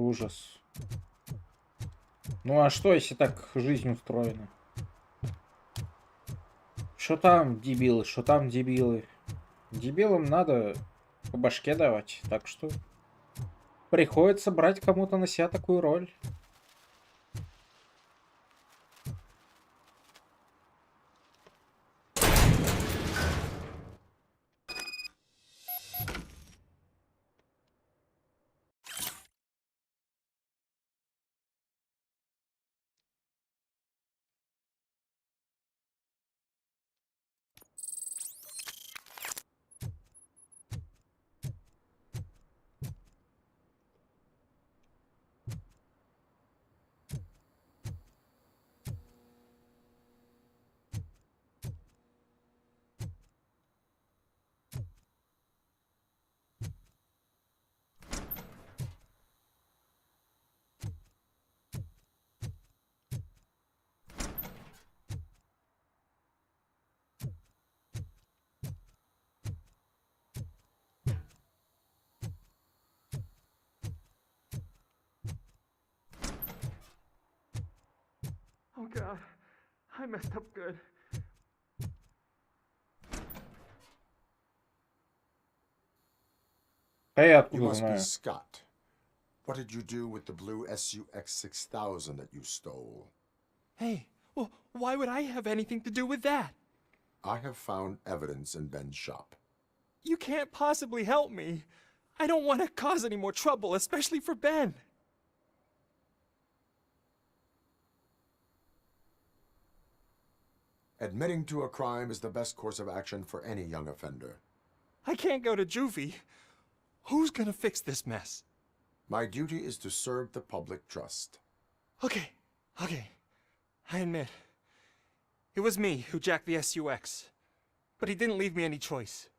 Ужас. Ну а что, если так жизнь устроена? Что там, дебилы, что там, дебилы? Дебилам надо по башке давать, так что приходится брать кому-то на себя такую роль. Oh God, I messed up good. А я You откуда must be знаю? Scott. What did you do with the blue SUX 6000 that you stole? Hey, well, why would I have anything to do with that? I have found evidence in Ben's shop. You can't possibly help me. I don't want to cause any more trouble, especially for Ben. Admitting to a crime is the best course of action for any young offender. I can't go to juvie. Who's gonna fix this mess? My duty is to serve the public trust. Okay. I admit. It was me who jacked the SUX. But he didn't leave me any choice.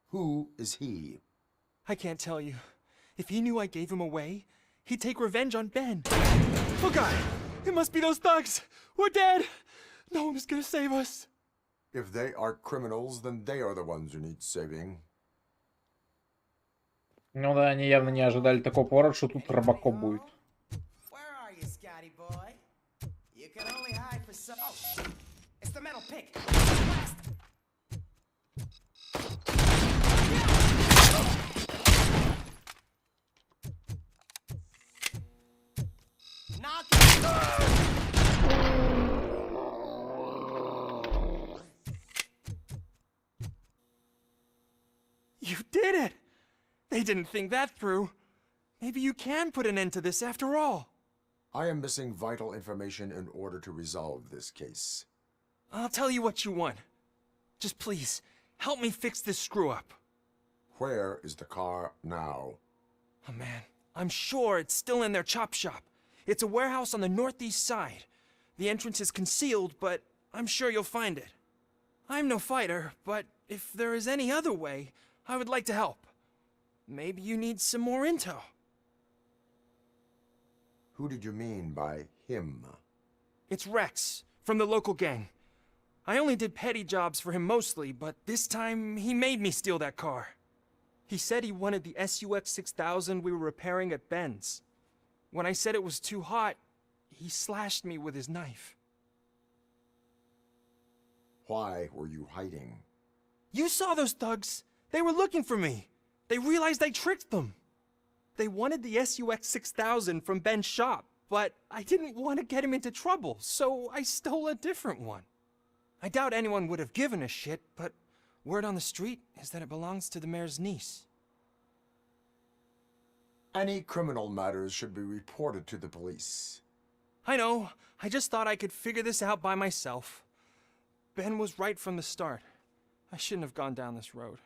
Who is he? I can't tell you. If he knew I gave him away, he'd take revenge on Ben. Oh God! It must be those thugs! We're dead! No one is gonna save us. If they are criminals, then they are the ones who need saving. Ну да, они явно не ожидали такого поворота, что тут RoboCop будет. Where are you, Scotty boy? You can only hide for so. Oh, it's the metal pick. Blast. Knock it. You did it! They didn't think that through. Maybe you can put an end to this after all. I am missing vital information in order to resolve this case. I'll tell you what you want. Just please, help me fix this screw-up. Where is the car now? Oh man, I'm sure it's still in their chop shop. It's a warehouse on the northeast side. The entrance is concealed, but I'm sure you'll find it. I'm no fighter, but if there is any other way, I would like to help. Maybe you need some more intel. Who did you mean by him? It's Rex, from the local gang. I only did petty jobs for him mostly, but this time he made me steal that car. He said he wanted the SUX 6000 we were repairing at Ben's. When I said it was too hot, he slashed me with his knife. Why were you hiding? You saw those thugs. They were looking for me. They realized I tricked them. They wanted the SUX 6000 from Ben's shop, but I didn't want to get him into trouble, so I stole a different one. I doubt anyone would have given a shit, but word on the street is that it belongs to the mayor's niece. Any criminal matters should be reported to the police. I know. I just thought I could figure this out by myself. Ben was right from the start. I shouldn't have gone down this road.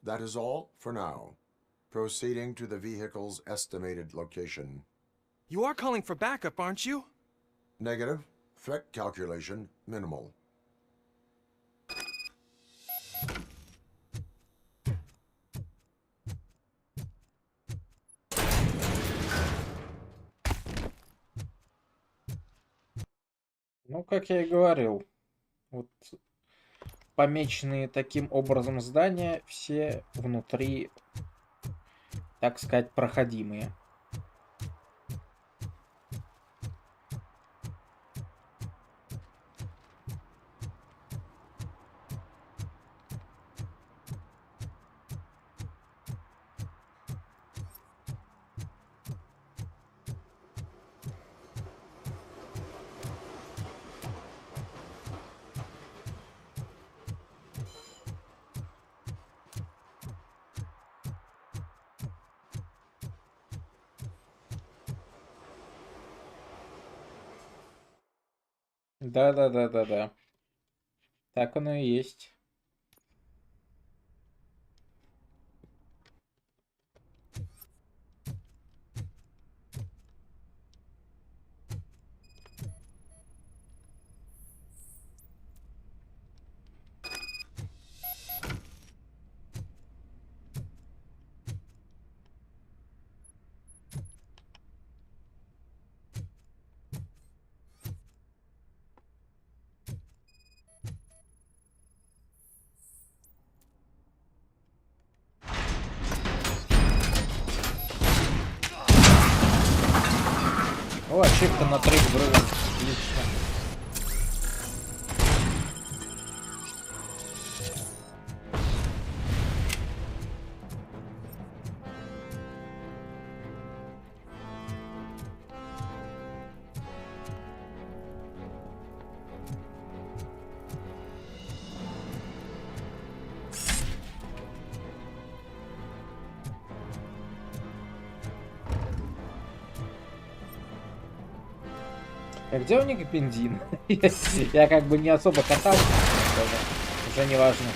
That is all for now. Proceeding to the vehicle's estimated location. You are calling for backup, aren't you? Negative. Threat calculation minimal. Ну, как я и говорил, вот помеченные таким образом здания все внутри так сказать, проходимые. Да. Так оно и есть. О, ачивка на 3 взрыва. Отлично. А где у них бензин? Я как бы не особо катался. Уже не важно.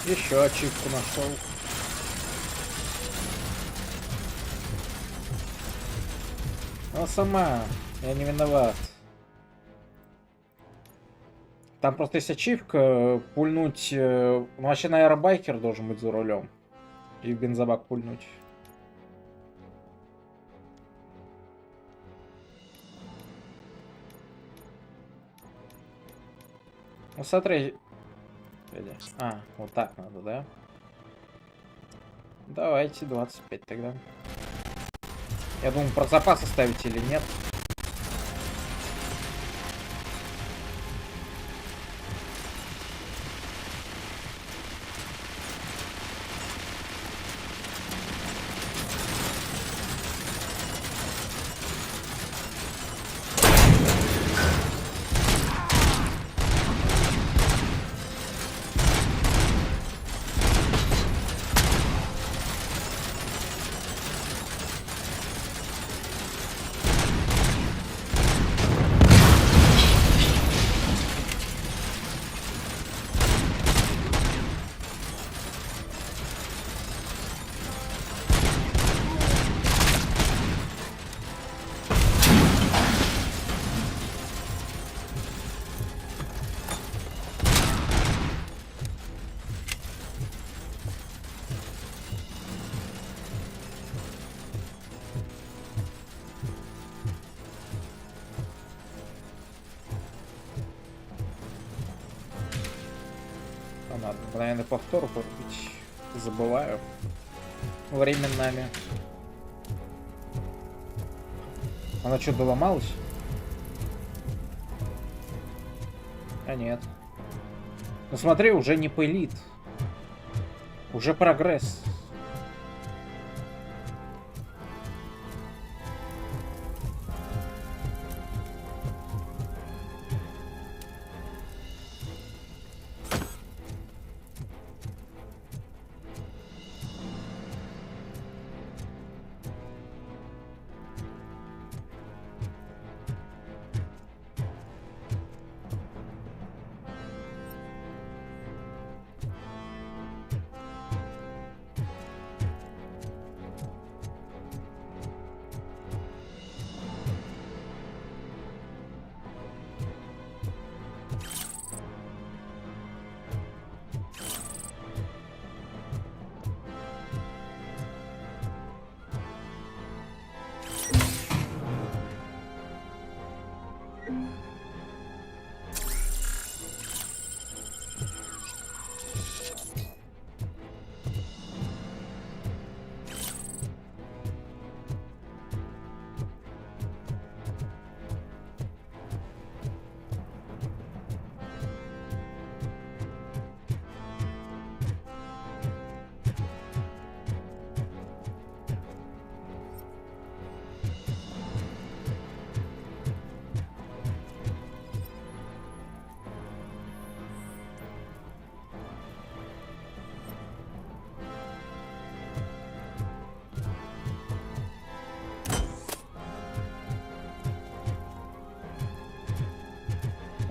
Еще ачивку нашел. Она сама. Я не виноват. Там просто есть ачивка пульнуть. Ну, вообще, наверное, байкер должен быть за рулем. И в бензобак пульнуть. Ну, смотри. А, вот так надо, да? Давайте 25 тогда. Я думаю, про запас оставить или нет. Надо, наверное, повтору порубить. Забываю. Временами. Она что, доломалась? А нет. Ну смотри, уже не пылит. Уже прогресс.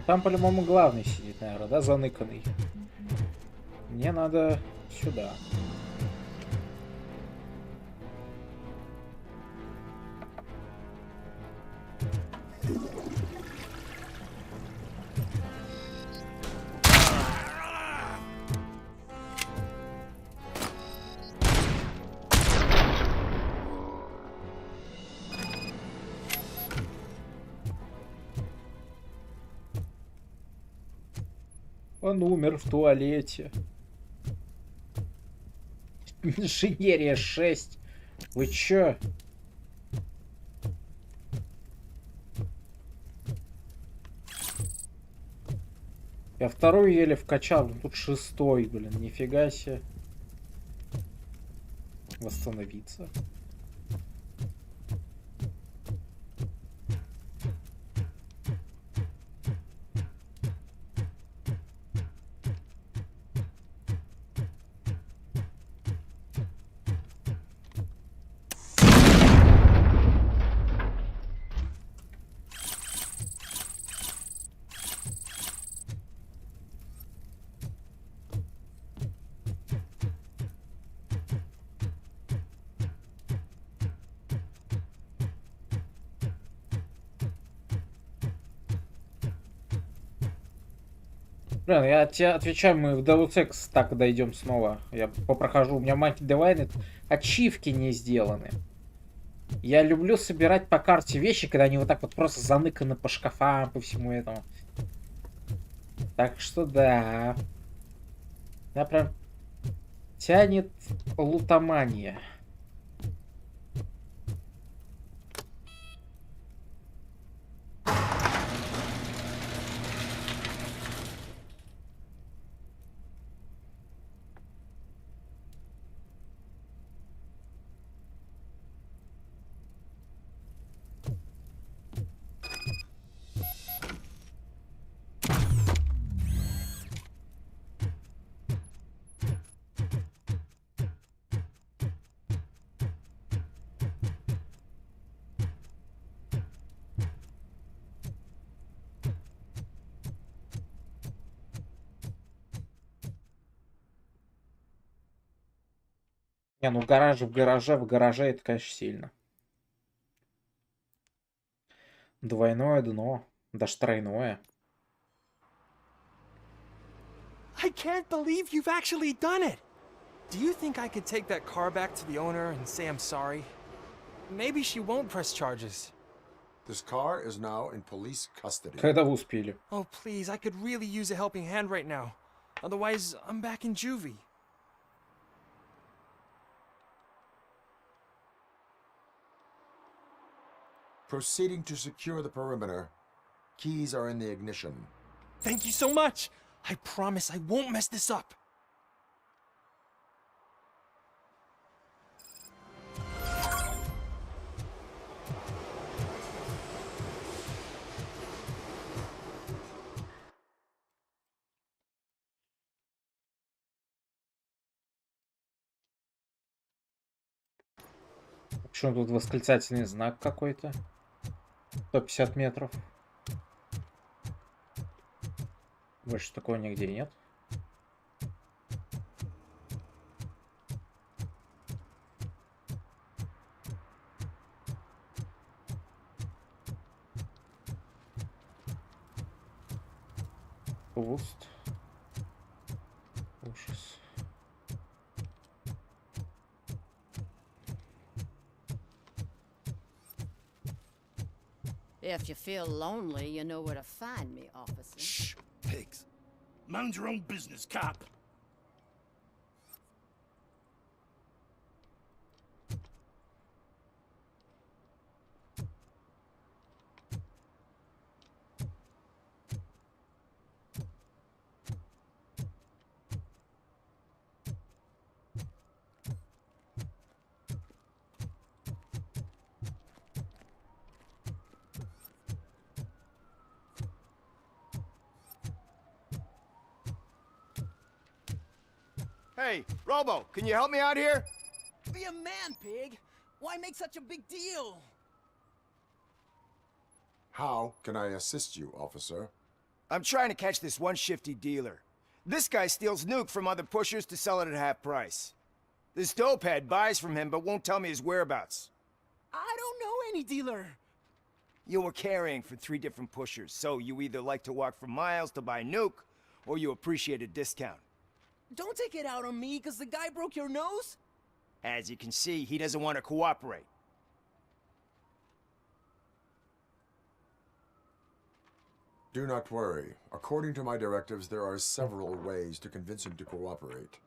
Там по-любому главный сидит, наверное, да, заныканный. Мне надо сюда. Он умер в туалете. Инженерия 6. Вы чё? Я вторую еле вкачал, тут шестой, блин, нифига себе. Восстановиться. Блин, я тебе отвечаю, мы в Deus Ex так дойдем снова. Я попрохожу, у меня Monkey Divine ачивки не сделаны. Я люблю собирать по карте вещи, когда они вот так вот просто заныканы по шкафам, по всему этому. Так что да. Я прям тянет лутомания. Не, ну в гараже это, конечно, сильно. Двойное дно, даже тройное. I can't believe you've actually done it! Do you think I could take that car back to the owner and say I'm sorry? Maybe she won't press charges. This car is now in police custody. Когда вы успели? Oh, please, I could really use a helping hand right now. Otherwise, I'm back in juvie. Proceeding to secure the perimeter. Keys are in the ignition. Thank you so much! I promise I won't mess this up. Что тут восклицательный знак какой-то? 150 метров. Больше такого нигде нет. Пуст. Ужас. If you feel lonely, you know where to find me, officer. Shh, pigs. Mind your own business, cop. Hey, Robo, can you help me out here? Be a man, pig. Why make such a big deal? How can I assist you, officer? I'm trying to catch this one shifty dealer. This guy steals nuke from other pushers to sell it at half price. This dopehead buys from him but won't tell me his whereabouts. I don't know any dealer. You were carrying for 3 different pushers, so you either like to walk for miles to buy nuke, or you appreciate a discount. Don't take it out on me because the guy broke your nose. As you can see, he doesn't want to cooperate. Do not worry. According to my directives, there are several ways to convince him to cooperate.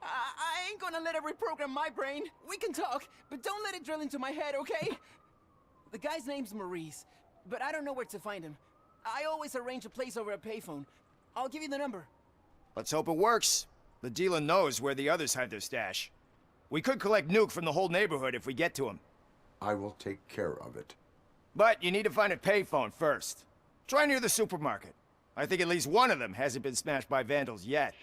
I ain't gonna let it reprogram my brain. We can talk, but don't let it drill into my head, okay? The guy's name's Maurice, but I don't know where to find him. I always arrange a place over a payphone. I'll give you the number. Let's hope it works. The dealer knows where the others hide their stash. We could collect nuke from the whole neighborhood if we get to him. I will take care of it. But you need to find a payphone first. Try near the supermarket. I think at least one of them hasn't been smashed by vandals yet.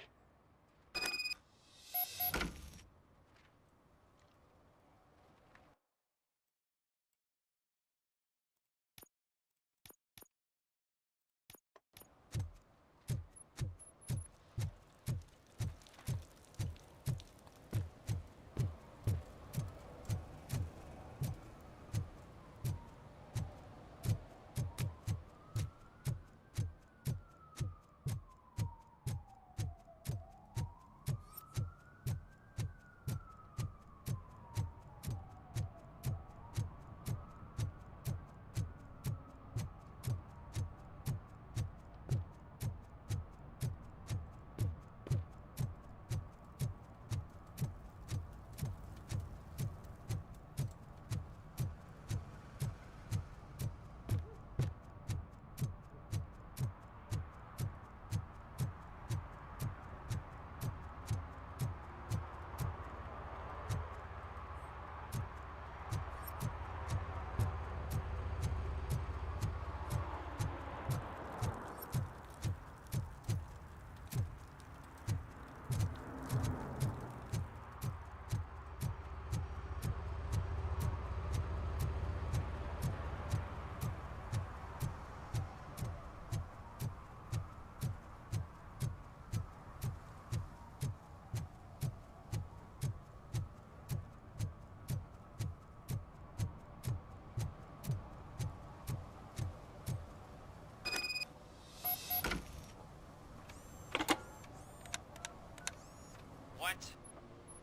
What?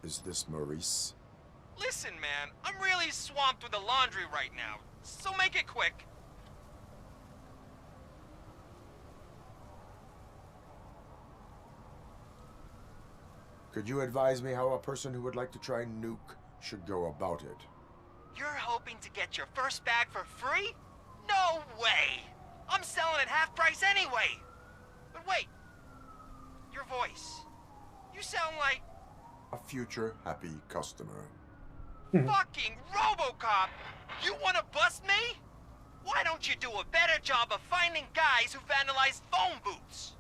Is this Maurice? Listen, man, I'm really swamped with the laundry right now, so make it quick. Could you advise me how a person who would like to try nuke should go about it? You're hoping to get your first bag for free? No way! I'm selling at half price anyway! But wait, your voice. You sound like A future happy customer. fucking RoboCop! You wanna bust me? Why don't you do a better job of finding guys who vandalize phone booths?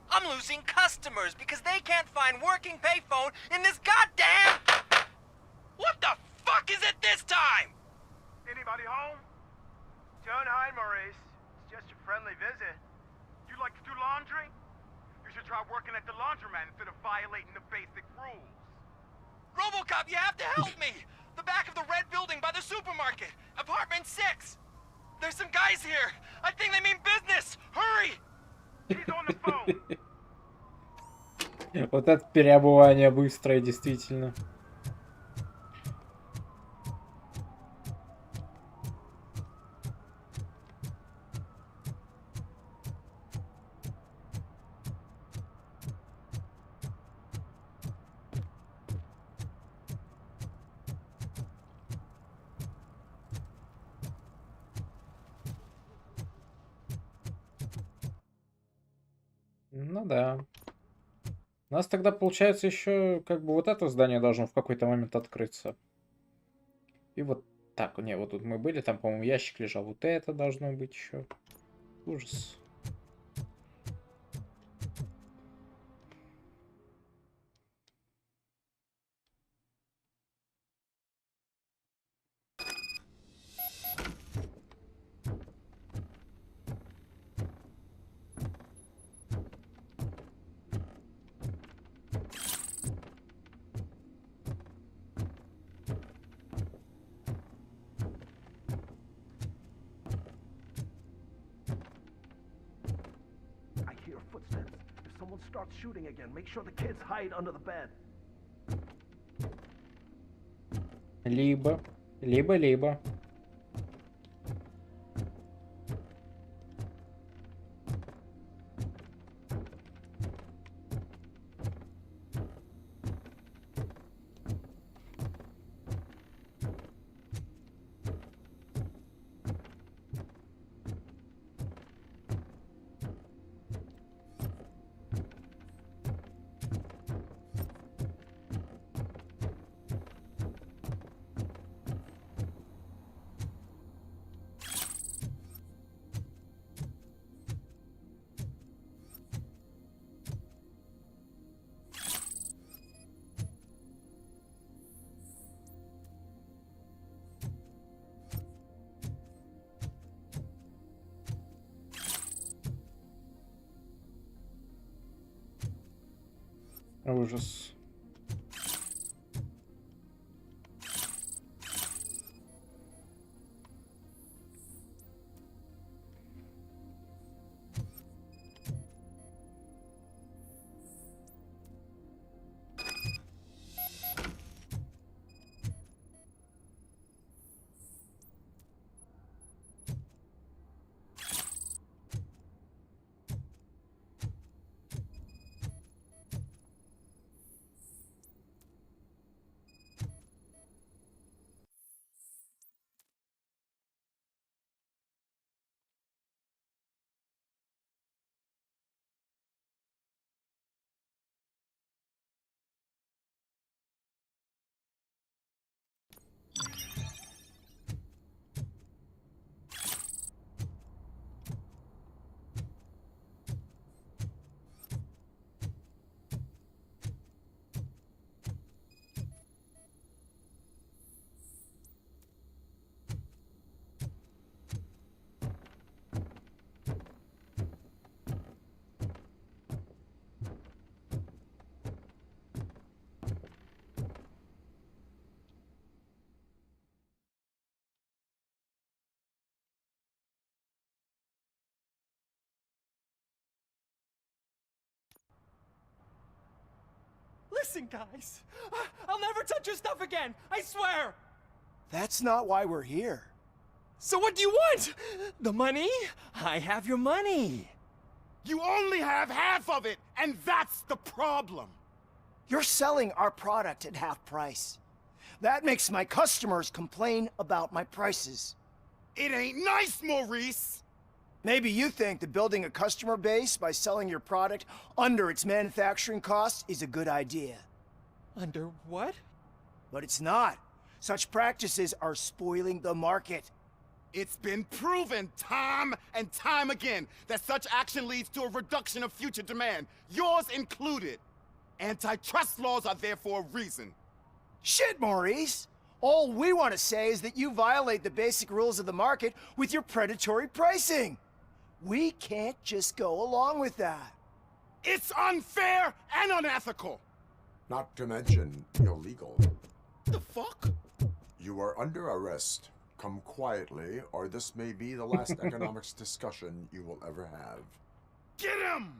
I'm losing customers because they can't find working payphone in this goddamn... What the fuck is it this time? Anybody home? Don't hide, Maurice. It's just a friendly visit. You like to do laundry? You should try working at the laundromat instead of violating the basic rules. RoboCop, you have to help me! The back of the red building by the supermarket, apartment 6. There's some guys here. I think they mean business. Hurry! He's on the phone. Вот это переобувание быстрое, действительно. Ну да. У нас тогда получается еще как бы вот это здание должно в какой-то момент открыться. И вот так, не, вот тут мы были, там, по-моему, ящик лежал. Вот это должно быть еще. Ужас. starts shooting again, make sure the kids hide under the bed. Либо. Ужас. Listen, guys. I'll never touch your stuff again. I swear. That's not why we're here. So what do you want? The money? I have your money. You only have half of it, and that's the problem. You're selling our product at half price. That makes my customers complain about my prices. It ain't nice, Maurice. Maybe you think that building a customer base by selling your product under its manufacturing costs is a good idea. Under what? But it's not. Such practices are spoiling the market. It's been proven time and time again that such action leads to a reduction of future demand, yours included. Antitrust laws are there for a reason. Shit, Maurice! All we want to say is that you violate the basic rules of the market with your predatory pricing. We can't just go along with that. It's unfair and unethical. Not to mention illegal. The fuck? You are under arrest. Come quietly, or this may be the last economics discussion you will ever have. Get him!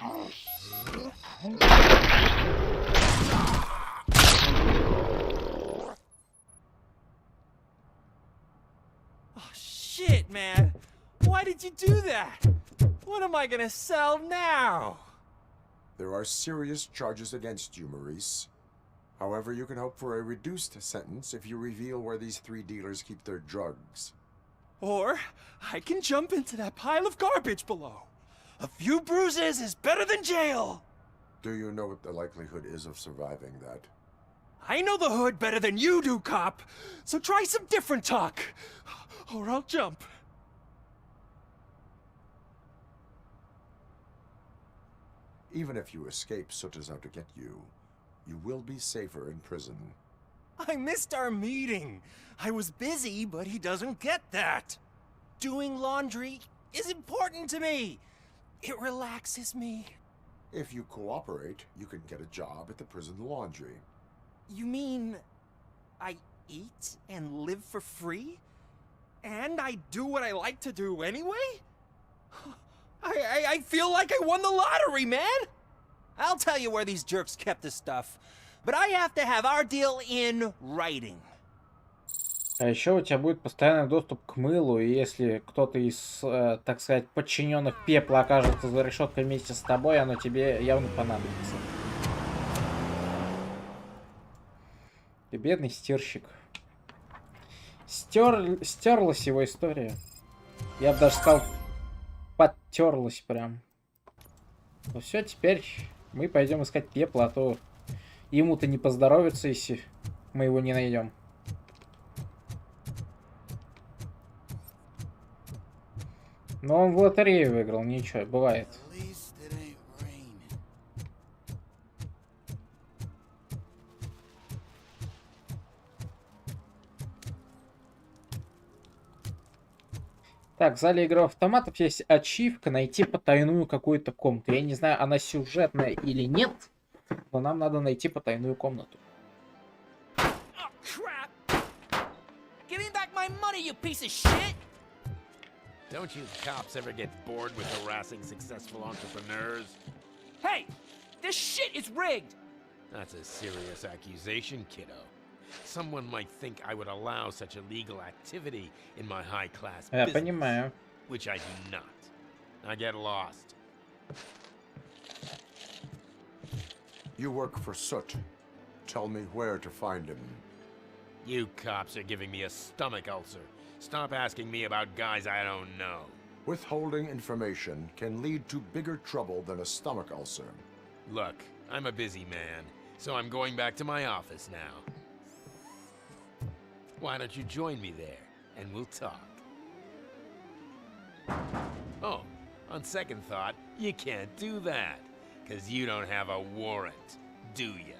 Oh, shit, man. Why did you do that? What am I gonna sell now? There are serious charges against you, Maurice. However, you can hope for a reduced sentence if you reveal where these three dealers keep their drugs. Or I can jump into that pile of garbage below. A few bruises is better than jail. Do you know what the likelihood is of surviving that? I know the hood better than you do, cop. So try some different talk, or I'll jump. Even if you escape Soot is out to get you, you will be safer in prison. I missed our meeting. I was busy, but he doesn't get that. Doing laundry is important to me. It relaxes me. If you cooperate, you can get a job at the prison laundry. You mean I eat and live for free? And I do what I like to do anyway? I feel like I won the lottery, man! I'll tell you where these jerks kept the stuff, but I have to have our deal in writing. А еще у тебя будет постоянный доступ к мылу, и если кто-то из, так сказать, подчиненных Пепла окажется за решеткой вместе с тобой, оно тебе явно понадобится. Ты бедный стирщик. Стерлась его история. Я бы даже сказал, подтерлась прям. Ну все, теперь мы пойдем искать Пепла, а то ему-то не поздоровится, если мы его не найдем. Но он в лотерею выиграл, ничего, бывает. Так, в зале игровых автоматов есть ачивка найти потайную какую-то комнату. Я не знаю, она сюжетная или нет, но нам надо найти потайную комнату. Don't you cops ever get bored with harassing successful entrepreneurs? Hey, this shit is rigged. That's a serious accusation, kiddo. Someone might think I would allow such illegal activity in my high-class Я business, понимаю. which I do not. I get lost. You work for Soot. Tell me where to find him. You cops are giving me a stomach ulcer. Stop asking me about guys I don't know. Withholding information can lead to bigger trouble than a stomach ulcer. Look, I'm a busy man, so I'm going back to my office now. Why don't you join me there, and we'll talk. Oh, on second thought, you can't do that, 'cause you don't have a warrant, do ya?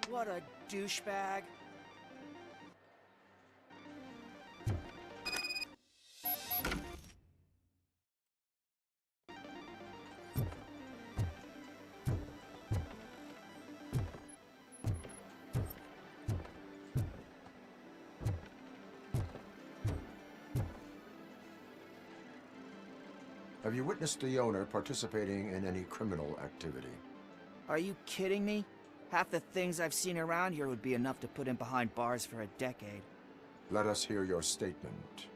What a douchebag. Have you witnessed the owner participating in any criminal activity? Are you kidding me? Half the things I've seen around here would be enough to put him behind bars for a decade. Let us hear your statement.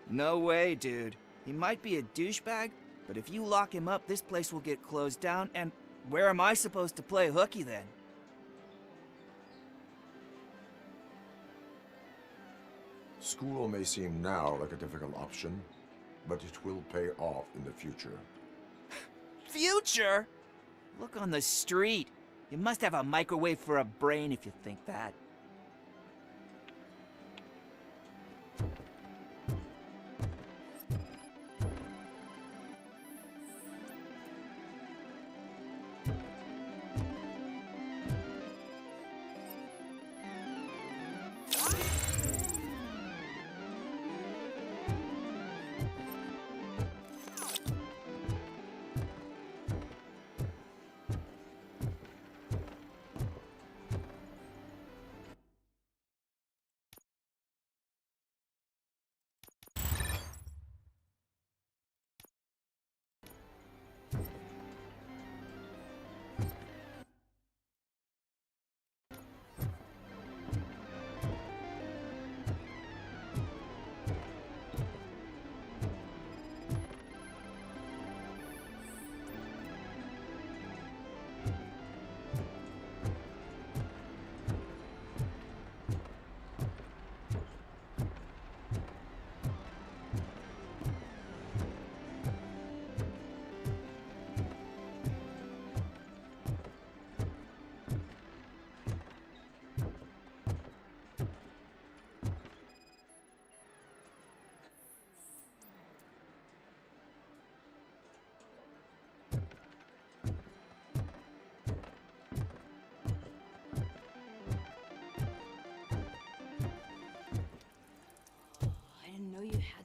No way, dude. He might be a douchebag, but if you lock him up, this place will get closed down, and where am I supposed to play hooky then? School may seem now like a difficult option, but it will pay off in the future. Future? Look on the street. You must have a microwave for a brain if you think that.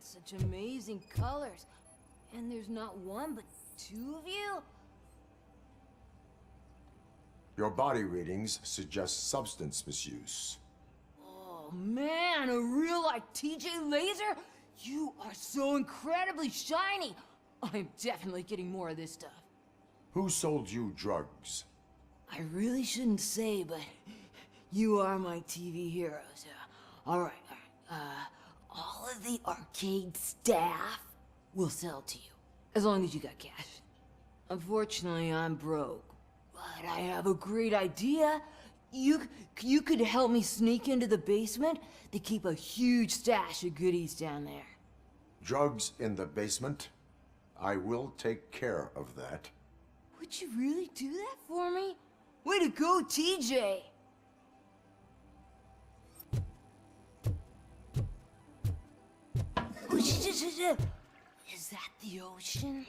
Such amazing colors. And there's not one, but two of you? Your body readings suggest substance misuse. Oh man, a real like TJ laser? You are so incredibly shiny. I'm definitely getting more of this stuff. Who sold you drugs? I really shouldn't say, but you are my TV heroes. All right. All of the arcade staff will sell to you, as long as you got cash. Unfortunately, I'm broke, but I have a great idea. You could help me sneak into the basement. They keep a huge stash of goodies down there. Drugs in the basement? I will take care of that. Would you really do that for me? Way to go, TJ! Is that the ocean?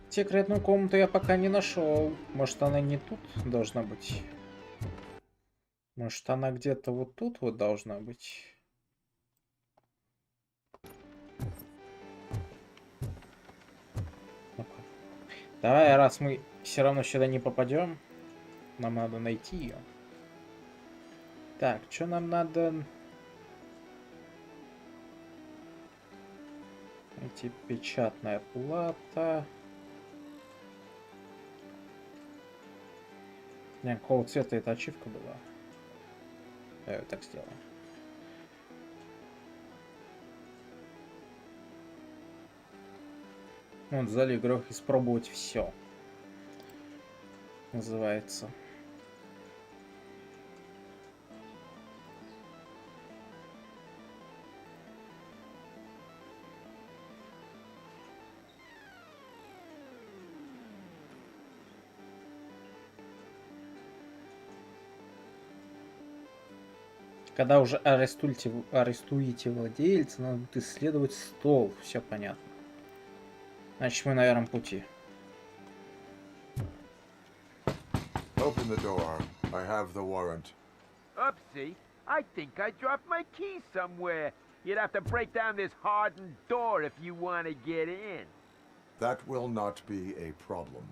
Секретную комнату я пока не нашел. Может, она не тут должна быть? Может, она где-то вот тут вот должна быть? Ну-ка. Давай, раз мы все равно сюда не попадем, нам надо найти ее. Так, что нам надо? Найти печатная плата. Не, какого цвета эта ачивка была? Я так сделаю. Вот в зале играх испробовать все. Называется. Когда уже арестуете владельца, надо будет исследовать стол. Все понятно. Значит, мы на верном пути. Open the door. I have the warrant. Oopsie, I think I dropped my key somewhere. You'd have to break down this hardened door if you want to get in. That will not be a problem.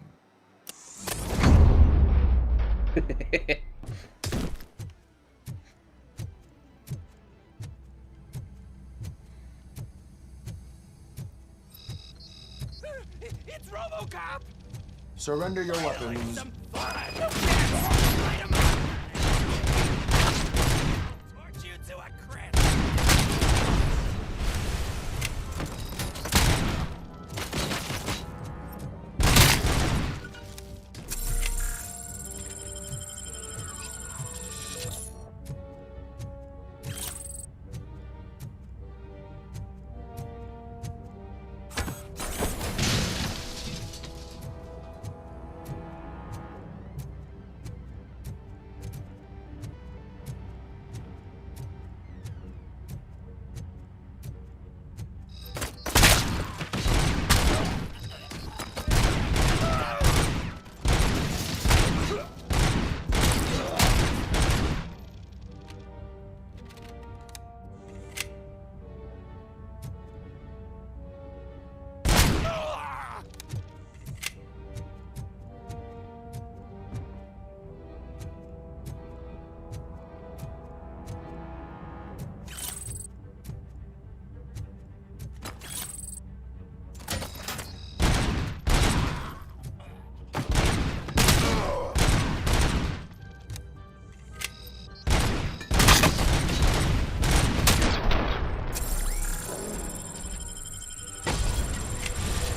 It's RoboCop! Surrender your weapons. Some fun! Torch you to a crisp!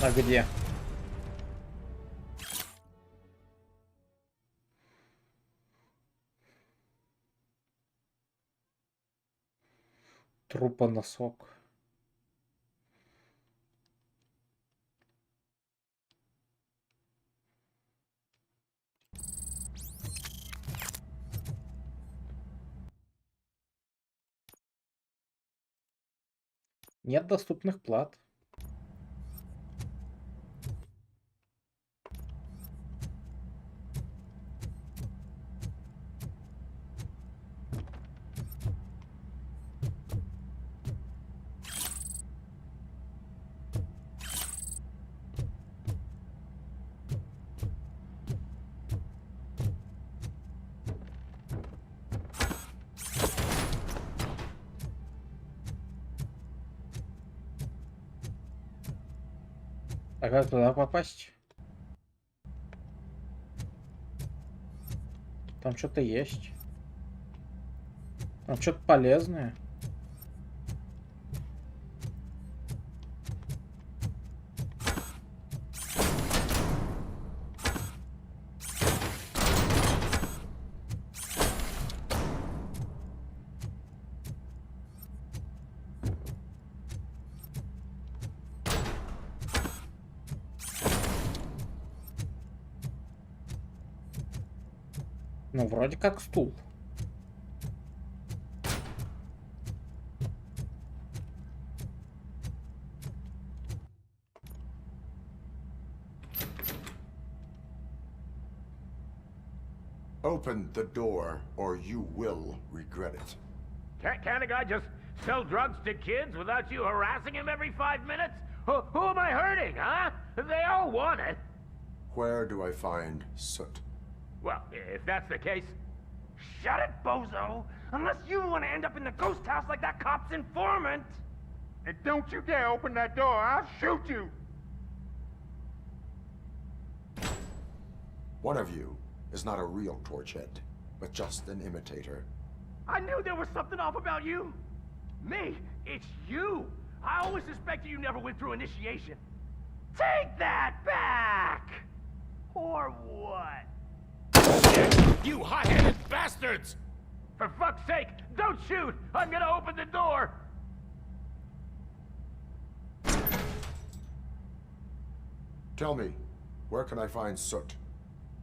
А где? Трупоносок. Нет доступных плат. А как туда попасть? Там что-то есть. Там что-то полезное. Ну, вроде как стул. Open the door, or you will regret it. Can't a guy just sell drugs to kids without you harassing him every 5 minutes? Who am I hurting, huh? They all want it. Where do I find Soot? Well, if that's the case, shut it, bozo! Unless you want to end up in the ghost house like that cop's informant! And don't you dare open that door, I'll shoot you! One of you is not a real Torchhead, but just an imitator. I knew there was something off about you! Me? It's you! I always suspected you never went through initiation. Take that back! Or what? You hot-headed bastards! For fuck's sake, don't shoot! I'm gonna open the door! Tell me, where can I find Soot?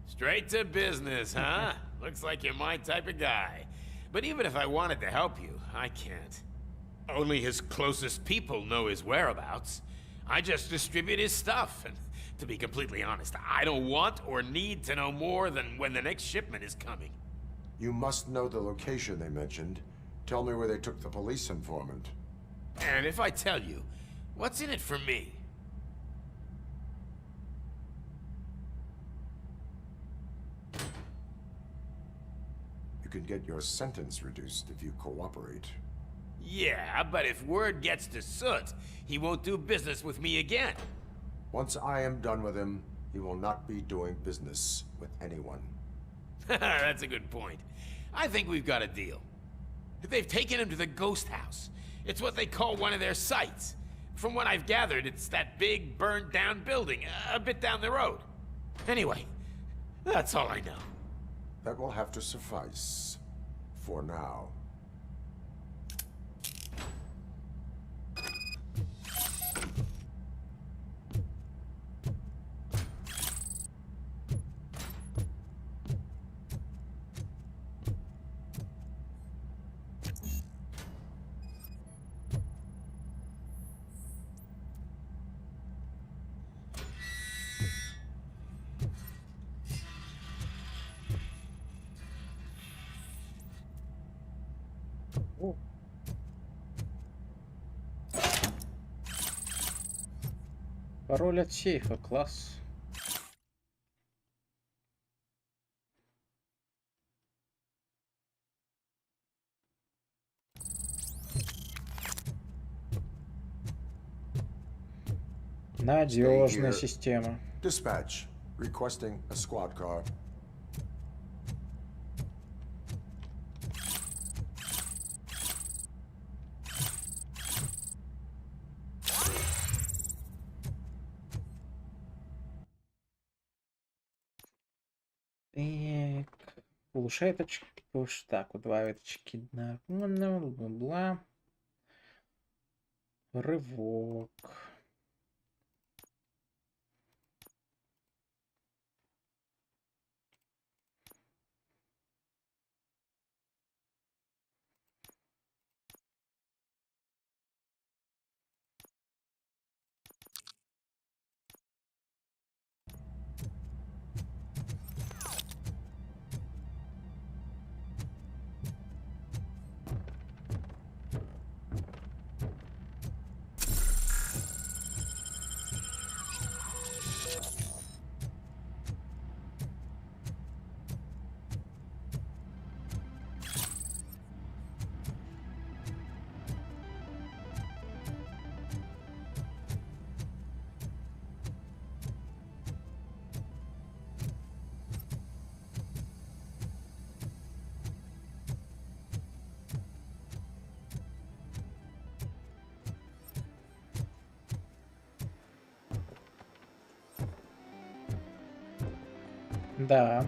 Straight to business, huh? Looks like you're my type of guy. But even if I wanted to help you, I can't. Only his closest people know his whereabouts. I just distribute his stuff, and to be completely honest, I don't want or need to know more than when the next shipment is coming. You must know the location they mentioned. Tell me where they took the police informant. And if I tell you, what's in it for me? You can get your sentence reduced if you cooperate. Yeah, but if word gets to Soot, he won't do business with me again. Once I am done with him, he will not be doing business with anyone. That's a good point. I think we've got a deal. They've taken him to the ghost house. It's what they call one of their sites. From what I've gathered, it's that big, burned-down building a bit down the road. Anyway, that's all I know. That will have to suffice. For now. Пароль от сейфа, класс. Надежная система. Dispatch. Requesting a squad car. Так, улучшает очки. Так, удваивает очки на бла-бла-бла. Рывок. Да.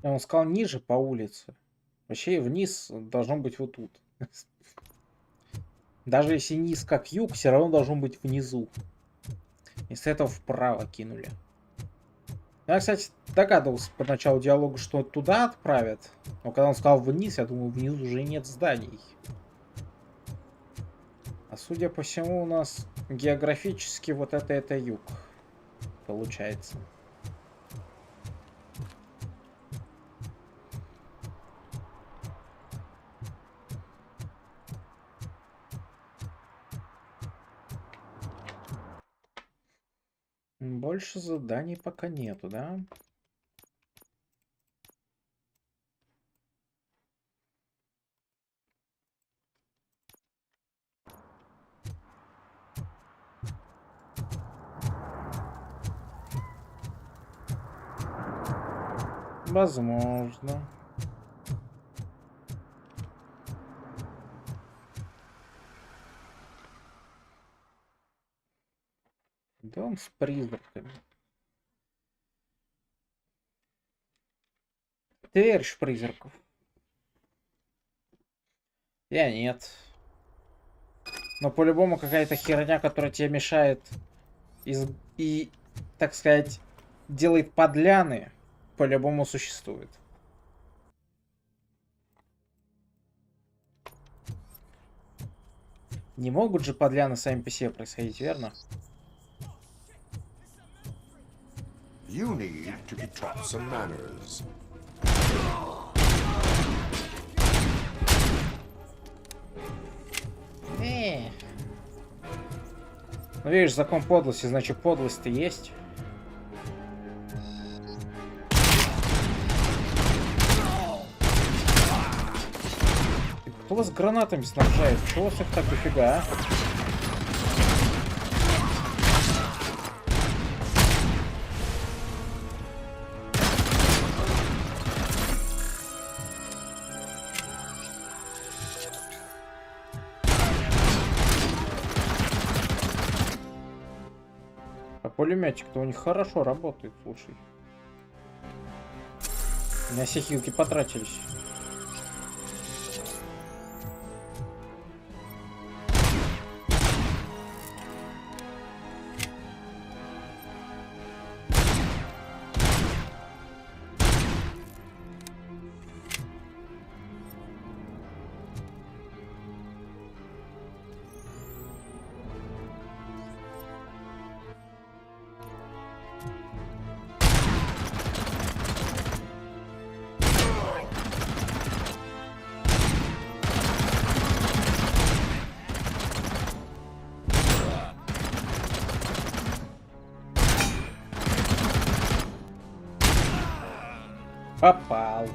Он сказал ниже по улице. Вообще вниз должно быть вот тут. Даже если низ как юг, все равно должно быть внизу. И с этого вправо кинули. Я, кстати, догадывался по началу диалога, что туда отправят. Но когда он сказал вниз, я думаю, внизу уже нет зданий. А судя по всему, у нас географически вот это юг. Получается. Больше заданий пока нету, да? Возможно. Дом с призраками. Ты веришь в призраков? Я нет. Но по-любому какая-то херня, которая тебе мешает и, так сказать, делает подляны, по-любому существует. Не могут же подляны сами по себе происходить, верно? You need to be taught some manners. Ну видишь, закон подлости, значит подлость-то есть. Кто вас гранатами снабжает? Чего вас их так дофига, а? Пулеметик-то у них хорошо работает, слушай. У меня все хилки потратились. Попал.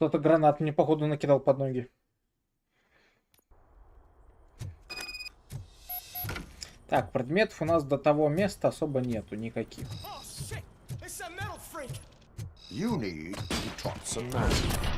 Кто-то гранат мне, походу, накидал под ноги. Так, предметов у нас до того места особо нету никаких. You need to talk some manners.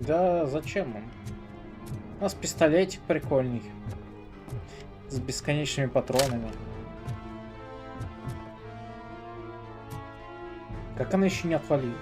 Да зачем он? У нас пистолетик прикольный. С бесконечными патронами. Как она еще не отвалилась?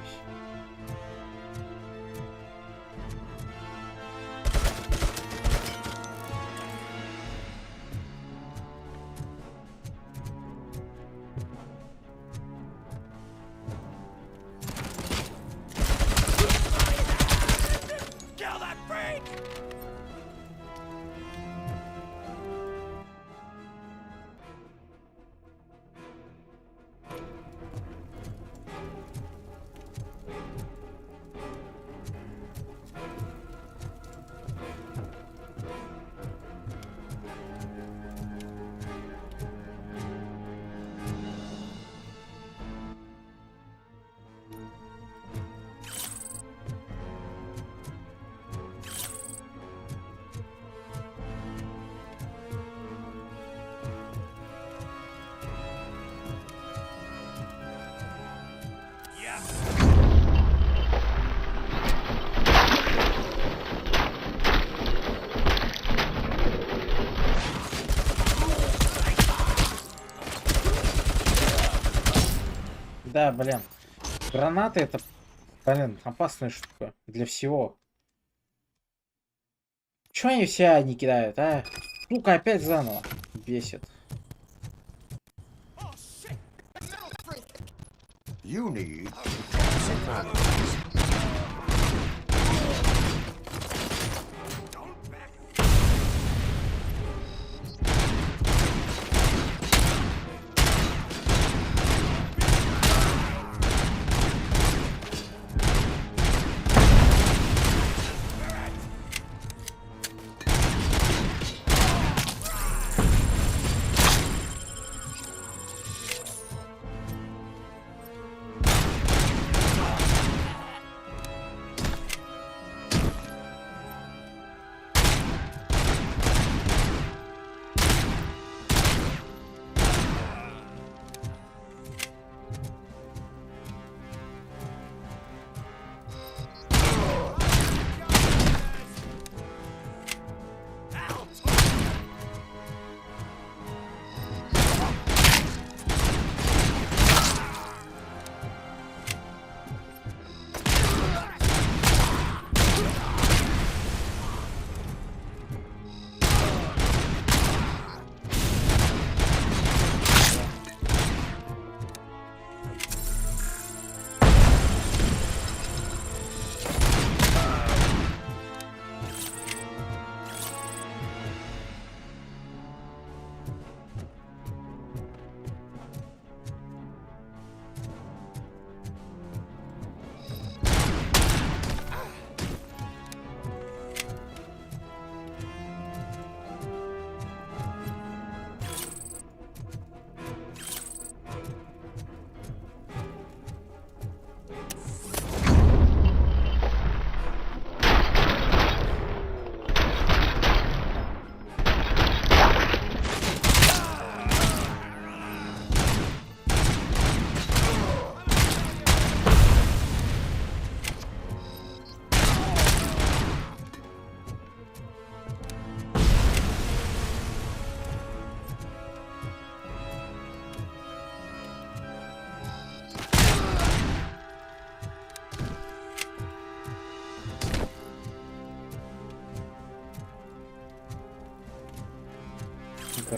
Да, блин. Гранаты это, блин, опасная штука для всего. Чё они все не кидают, а? Сука, опять заново. Бесит. You need to talk some manners.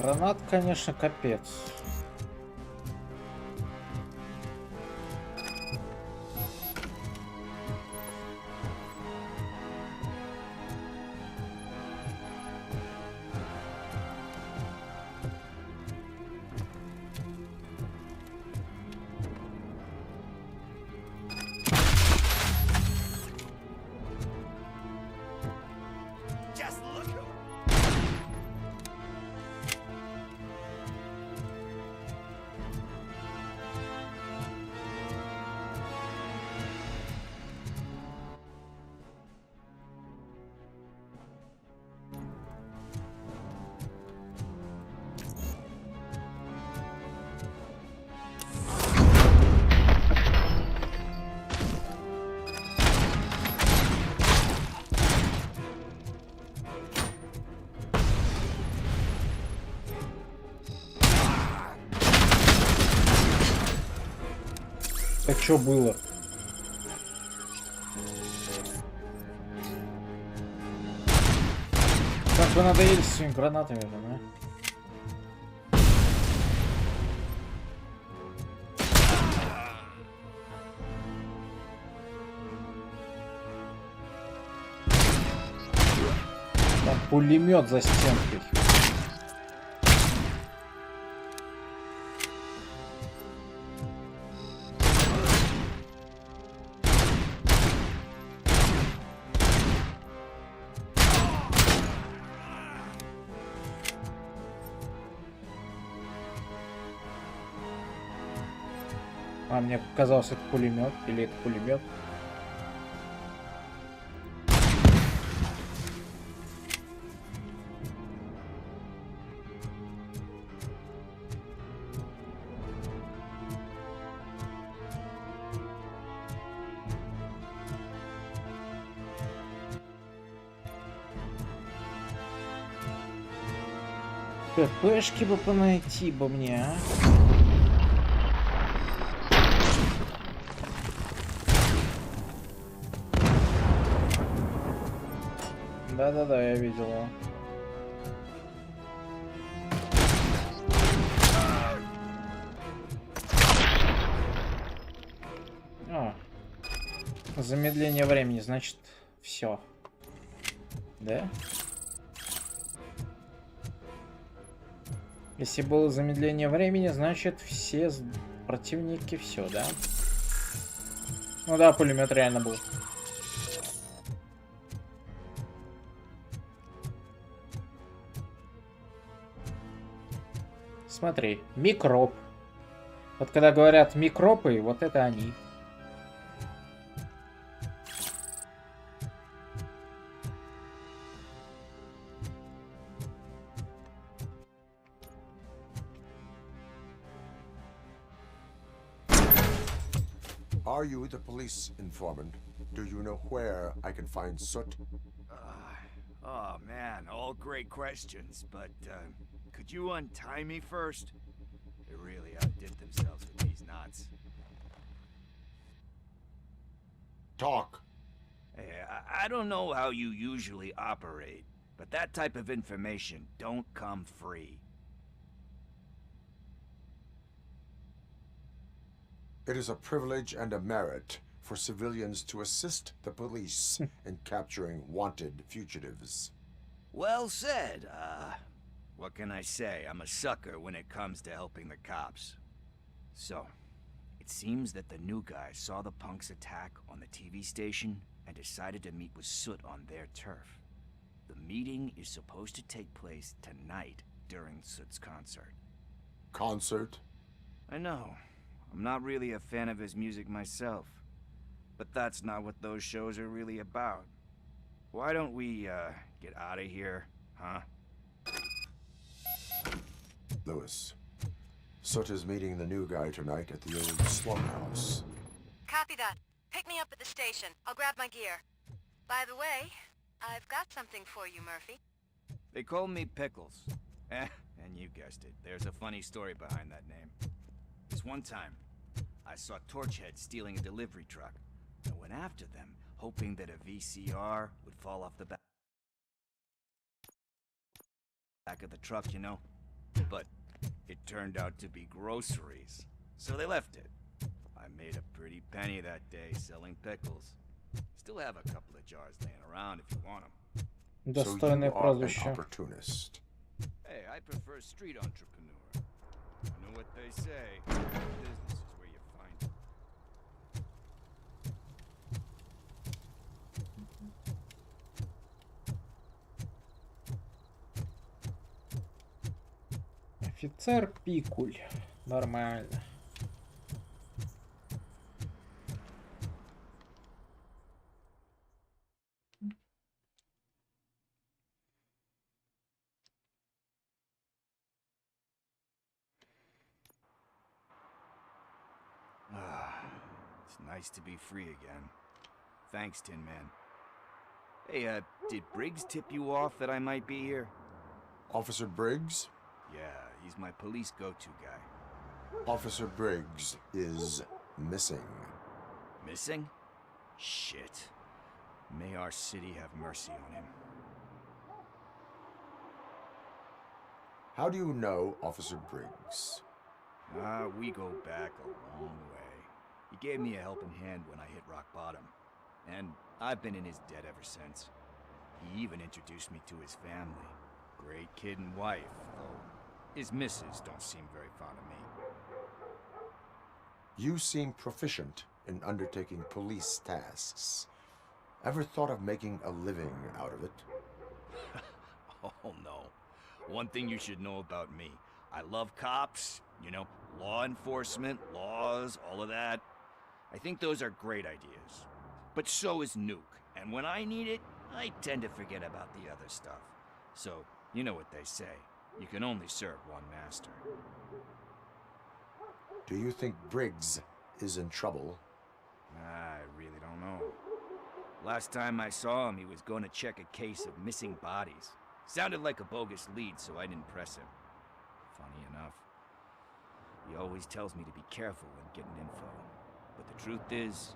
Гранат, конечно, капец. А чё было? Как вы надоели с своими гранатами, да? Там пулемет за стенкой. А мне показалось, это пулемет, или это пулемет. ППшки бы понайти бы мне, а? Да-да-да, я видел его. А, замедление времени, значит, все. Да? Если было замедление времени, значит, все противники все, да? Ну да, пулемет реально был. Смотри, микроб. Вот когда говорят микробы, вот это они. Are you the police informant? Do you know where I can find Soot? Oh man, all great questions, but could you untie me first? They really outdid themselves with these knots. Talk. Hey, I don't know how you usually operate, but that type of information don't come free. It is a privilege and a merit for civilians to assist the police in capturing wanted fugitives. Well said. What can I say? I'm a sucker when it comes to helping the cops. So, it seems that the new guy saw the punks attack on the TV station and decided to meet with Soot on their turf. The meeting is supposed to take place tonight during Soot's concert. Concert? I know. I'm not really a fan of his music myself. But that's not what those shows are really about. Why don't we, get out of here, huh? Lewis. Soot is meeting the new guy tonight at the old slumhouse. Copy that. Pick me up at the station. I'll grab my gear. By the way, I've got something for you, Murphy. They call me Pickles. And you guessed it. There's a funny story behind that name. This one time, I saw Torchhead stealing a delivery truck. I went after them, hoping that a VCR would fall off the back of the truck, you know? But it turned out to be groceries, so they left it. I made a pretty penny that day selling pickles. Still have a couple of jars laying around if you want them. Достойное прозвище. Opportunist. Hey, I prefer street entrepreneur. You know what they say, business is where you find it. Офицер Пикуль. Нормально. It's nice to be free again. Thanks, Tin Man. Hey, did Briggs tip you off that I might be here? Officer Briggs? Yeah, he's my police go-to guy. Officer Briggs is missing. Missing? Shit. May our city have mercy on him. How do you know Officer Briggs? We go back a long way. He gave me a helping hand when I hit rock bottom. And I've been in his debt ever since. He even introduced me to his family. Great kid and wife, though his missus don't seem very fond of me. You seem proficient in undertaking police tasks. Ever thought of making a living out of it? Oh no. One thing you should know about me. I love cops, you know, law enforcement, laws, all of that. I think those are great ideas. But so is Nuke, and when I need it, I tend to forget about the other stuff. So, you know what they say. You can only serve one master. Do you think Briggs is in trouble? I really don't know. Last time I saw him, he was going to check a case of missing bodies. Sounded like a bogus lead, so I didn't press him. Funny enough. He always tells me to be careful when getting info. But the truth is,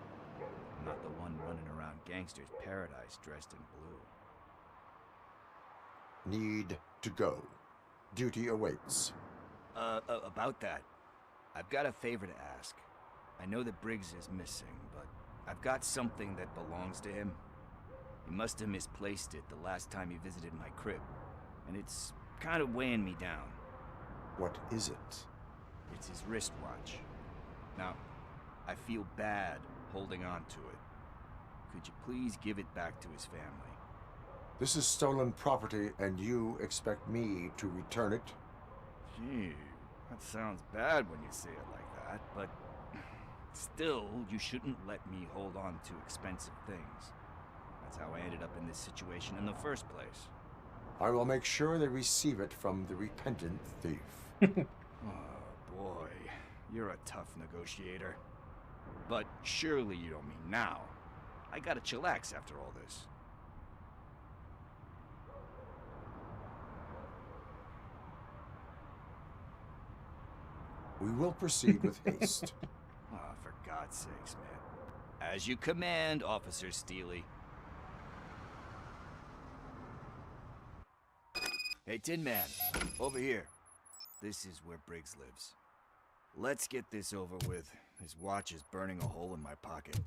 I'm not the one running around gangster's paradise dressed in blue. Need to go. Duty awaits. About that, I've got a favor to ask. I know that Briggs is missing, but I've got something that belongs to him. He must have misplaced it the last time he visited my crib, and it's kind of weighing me down. What is it? It's his wristwatch. Now, I feel bad holding on to it. Could you please give it back to his family? This is stolen property, and you expect me to return it? Gee, that sounds bad when you say it like that, but still, you shouldn't let me hold on to expensive things. That's how I ended up in this situation in the first place. I will make sure they receive it from the repentant thief. Oh boy, you're a tough negotiator. But surely you don't mean now. I gotta chillax after all this. We will proceed with haste. Oh, for God's sakes, man. As you command, Officer Steely. Hey, Tin Man, over here. This is where Briggs lives. Let's get this over with. His watch is burning a hole in my pocket.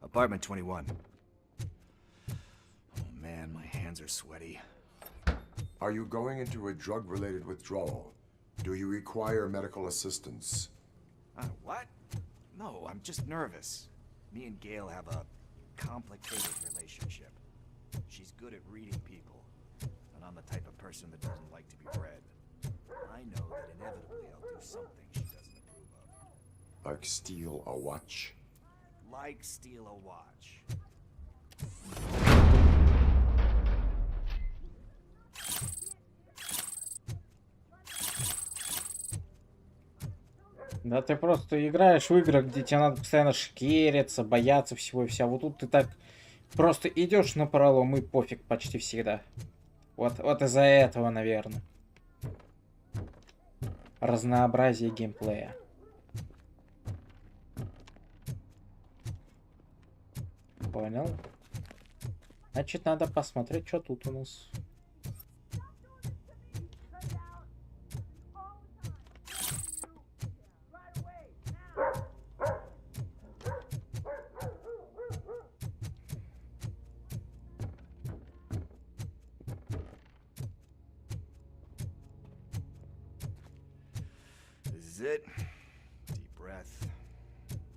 Apartment 21. Oh man, my hands are sweaty. Are you going into a drug-related withdrawal? Do you require medical assistance? What? No, I'm just nervous. Me and Gail have a complicated relationship. She's good at reading people, and I'm the type of person that doesn't like to be read. I know that inevitably I'll do something she doesn't approve of. Like steal a watch? Like steal a watch. Да ты просто играешь в игры, где тебе надо постоянно шкериться, бояться всего и вся. Вот тут ты так Просто идешь на пролом и пофиг почти всегда. Вот из-за этого, наверное. Разнообразие геймплея. Понял. Значит, надо посмотреть, что тут у нас. This is it. Deep breath.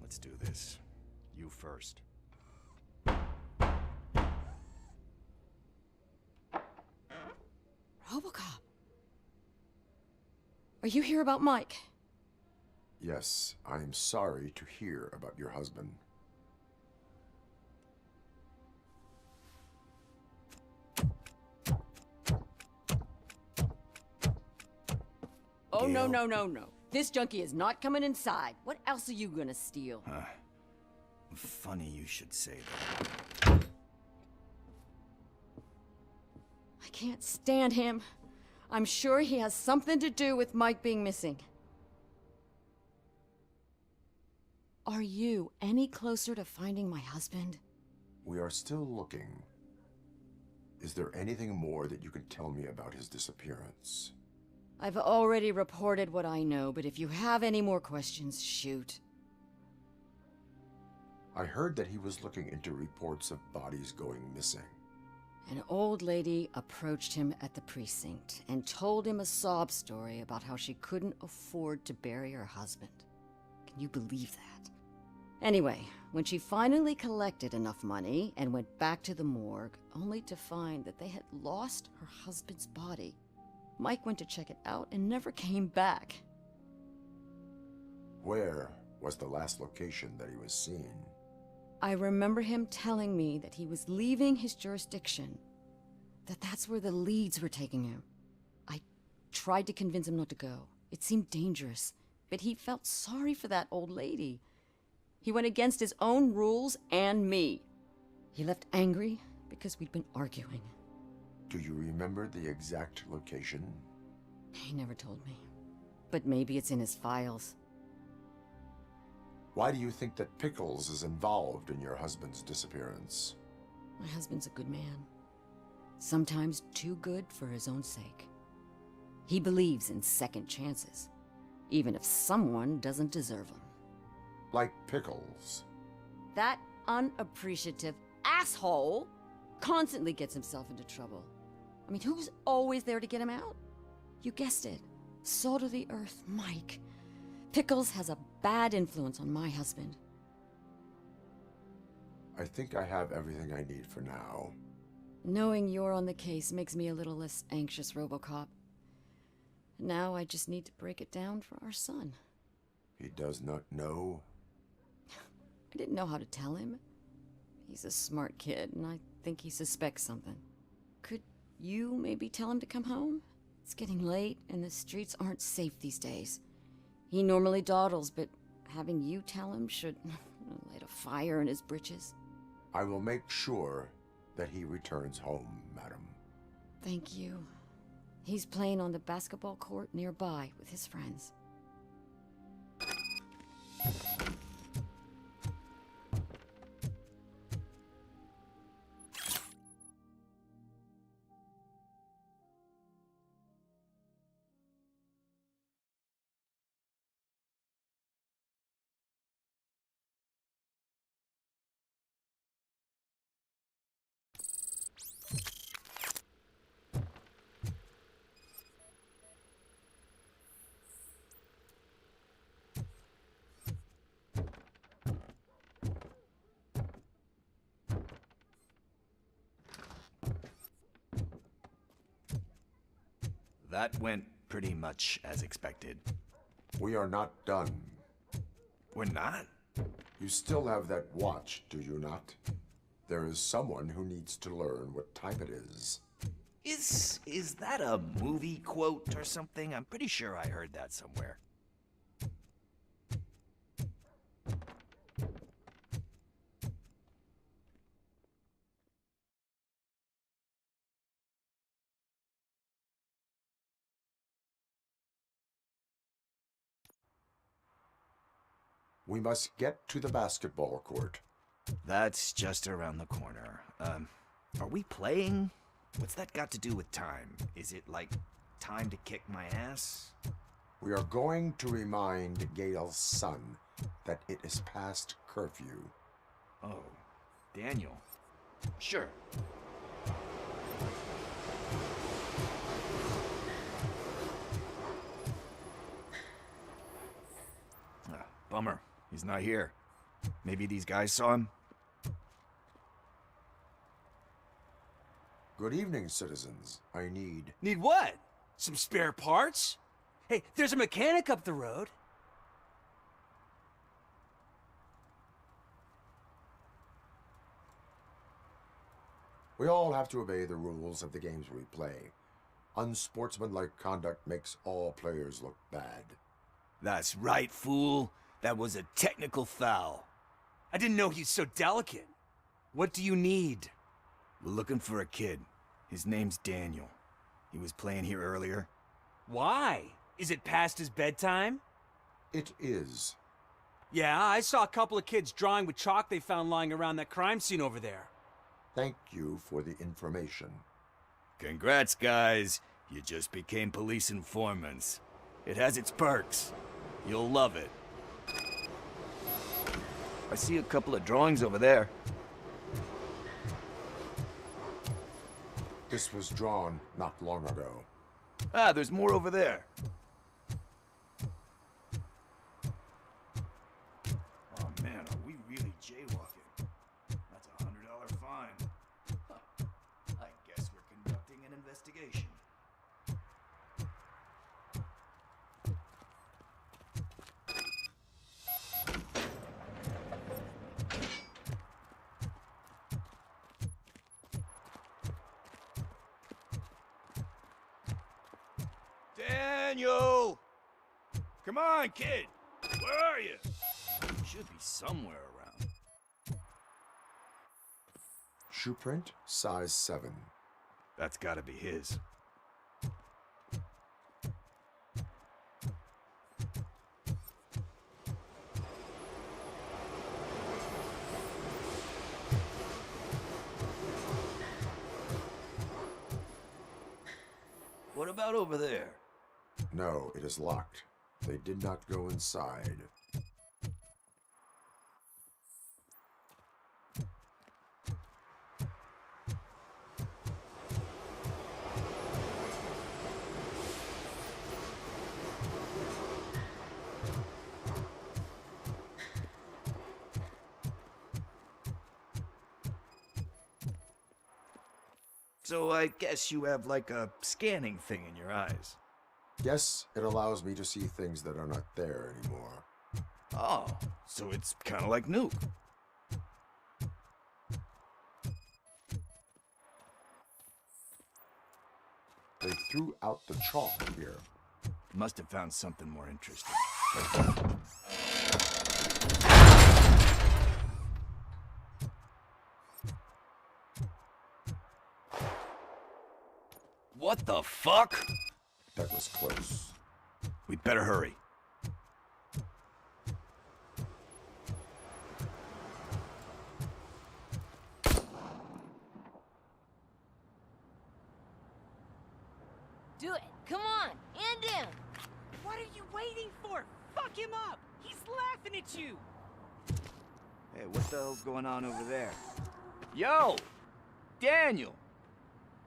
Let's do this. You first. RoboCop. Are you here about Mike? Yes, I'm sorry to hear about your husband. Oh, no, no, no, no. This junkie is not coming inside. What else are you gonna steal? Funny you should say that. I can't stand him. I'm sure he has something to do with Mike being missing. Are you any closer to finding my husband? We are still looking. Is there anything more that you can tell me about his disappearance? I've already reported what I know, but if you have any more questions, shoot. I heard that he was looking into reports of bodies going missing. An old lady approached him at the precinct and told him a sob story about how she couldn't afford to bury her husband. Can you believe that? Anyway, when she finally collected enough money and went back to the morgue, only to find that they had lost her husband's body, Mike went to check it out and never came back. Where was the last location that he was seen? I remember him telling me that he was leaving his jurisdiction, that's where the leads were taking him. I tried to convince him not to go. It seemed dangerous, but he felt sorry for that old lady. He went against his own rules and me. He left angry because we'd been arguing. Do you remember the exact location? He never told me, but maybe it's in his files. Why do you think that Pickles is involved in your husband's disappearance? My husband's a good man. Sometimes too good for his own sake. He believes in second chances, even if someone doesn't deserve them. Like Pickles. That unappreciative asshole constantly gets himself into trouble. I mean, who's always there to get him out? You guessed it. Salt of the earth, Mike. Pickles has a bad influence on my husband. I think I have everything I need for now. Knowing you're on the case makes me a little less anxious, RoboCop. Now I just need to break it down for our son. He does not know? I didn't know how to tell him. He's a smart kid, and I think he suspects something. Could you maybe tell him to come home? It's getting late, and the streets aren't safe these days. He normally dawdles, but having you tell him should light a fire in his britches. I will make sure that he returns home, madam. Thank you. He's playing on the basketball court nearby with his friends. That went pretty much as expected. We are not done. We're not? You still have that watch, do you not? There is someone who needs to learn what time it is. Is that a movie quote or something? I'm pretty sure I heard that somewhere. We must get to the basketball court. That's just around the corner. Are we playing? What's that got to do with time? Is it like time to kick my ass? We are going to remind Gail's son that it is past curfew. Oh, Daniel. Sure. Bummer. He's not here. Maybe these guys saw him? Good evening, citizens. I need... Need what? Some spare parts? Hey, there's a mechanic up the road. We all have to obey the rules of the games we play. Unsportsmanlike conduct makes all players look bad. That's right, fool. That was a technical foul. I didn't know he's so delicate. What do you need? We're looking for a kid. His name's Daniel. He was playing here earlier. Why? Is it past his bedtime? It is. Yeah, I saw a couple of kids drawing with chalk they found lying around that crime scene over there. Thank you for the information. Congrats, guys. You just became police informants. It has its perks. You'll love it. I see a couple of drawings over there. This was drawn not long ago. Ah, there's more over there. Oh man, are we really jaywalking? That's a $100 fine. Huh. I guess we're conducting an investigation. Daniel! Come on, kid! Where are you? You should be somewhere around. Shoe print, size 7. That's gotta be his. What about over there? No, it is locked. They did not go inside. So I guess you have like a scanning thing in your eyes. Yes, it allows me to see things that are not there anymore. Oh, so it's kind of like Nuke. They threw out the chalk here. Must have found something more interesting. What the fuck? That was close. We'd better hurry. Do it. Come on. And him. What are you waiting for? Fuck him up! He's laughing at you! Hey, what the hell's going on over there? Yo! Daniel!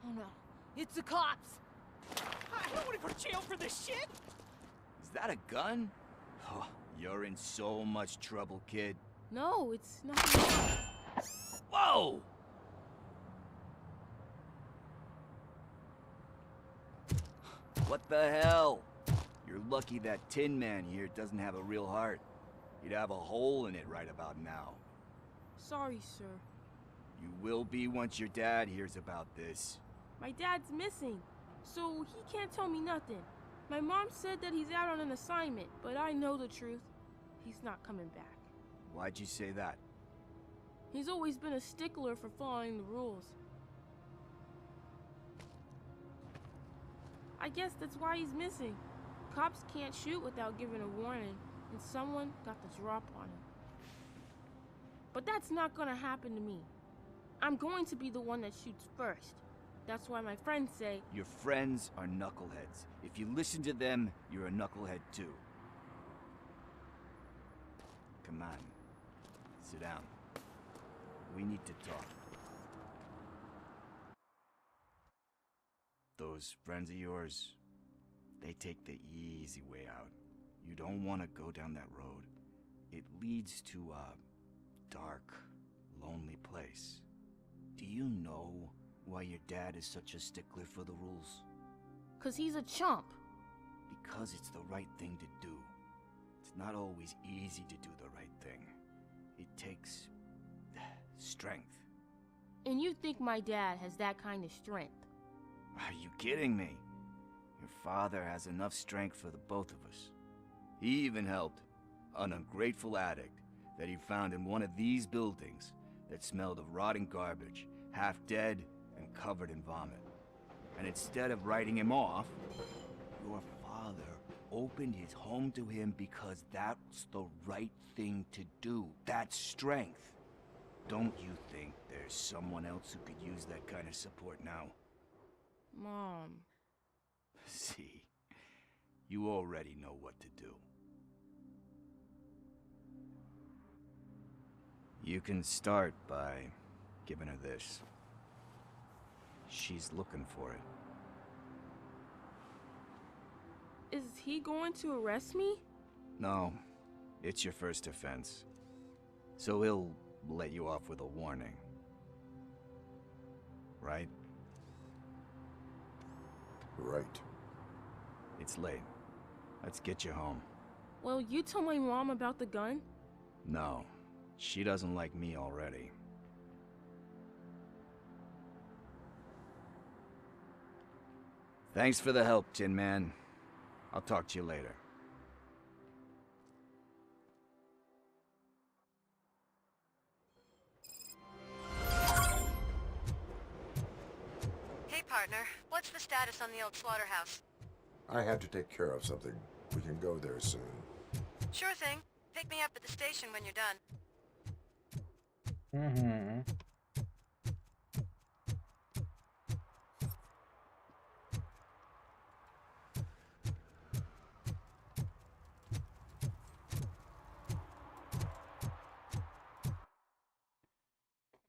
Oh no. It's the cops. I don't want to go to jail for this shit! Is that a gun? Oh, you're in so much trouble, kid. No, it's not. Whoa! What the hell? You're lucky that Tin Man here doesn't have a real heart. He'd have a hole in it right about now. Sorry, sir. You will be once your dad hears about this. My dad's missing, so he can't tell me nothing. My mom said that he's out on an assignment, but I know the truth. He's not coming back. Why'd you say that? He's always been a stickler for following the rules. I guess that's why he's missing. Cops can't shoot without giving a warning. and someone got the drop on him. But that's not gonna happen to me. I'm going to be the one that shoots first. That's why my friends say... Your friends are knuckleheads. If you listen to them, you're a knucklehead too. Come on. Sit down. We need to talk. Those friends of yours, they take the easy way out. You don't want to go down that road. It leads to a dark, lonely place. Do you know why your dad is such a stickler for the rules? 'Cause he's a chump. Because it's the right thing to do. It's not always easy to do the right thing. It takes strength. And you think my dad has that kind of strength? Are you kidding me? Your father has enough strength for the both of us. He even helped an ungrateful addict that he found in one of these buildings that smelled of rotting garbage, half dead and covered in vomit. And instead of writing him off, your father opened his home to him because that's the right thing to do. That's strength. Don't you think there's someone else who could use that kind of support now? Mom. See, you already know what to do. You can start by giving her this. She's looking for it. Is he going to arrest me? No, it's your first offense. So he'll let you off with a warning. Right? Right. It's late. Let's get you home. Well, you told my mom about the gun? No, she doesn't like me already. Thanks for the help, Tin Man. I'll talk to you later. Hey, partner. What's the status on the old slaughterhouse? I had to take care of something. We can go there soon. Sure thing. Pick me up at the station when you're done. Угу.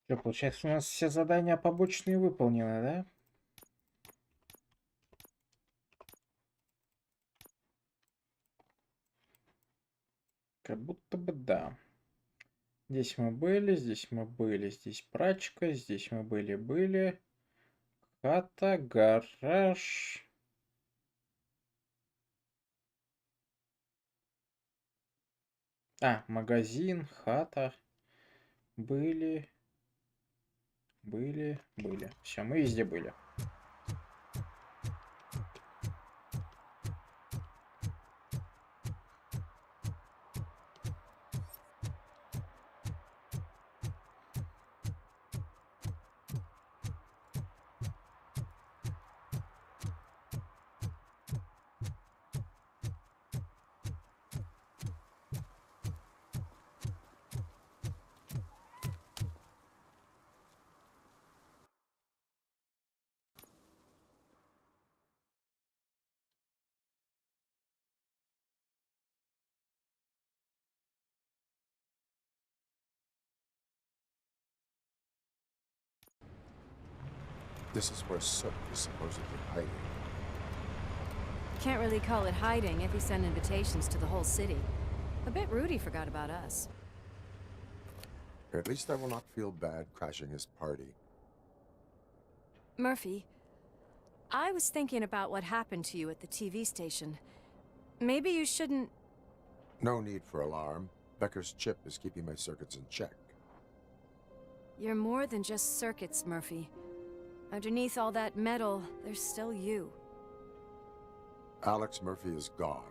Что, получается, у нас все задания побочные выполнены, да? Как будто бы да. Здесь мы были, здесь мы были, здесь прачка, здесь мы были. Хата, гараж. А, магазин, хата. Были. Все, мы везде были. This is where Sook is supposedly hiding. Can't really call it hiding if he sent invitations to the whole city. A bit rude he forgot about us. At least I will not feel bad crashing his party. Murphy, I was thinking about what happened to you at the TV station. Maybe you shouldn't... No need for alarm. Becker's chip is keeping my circuits in check. You're more than just circuits, Murphy. Underneath all that metal, there's still you. Alex Murphy is gone.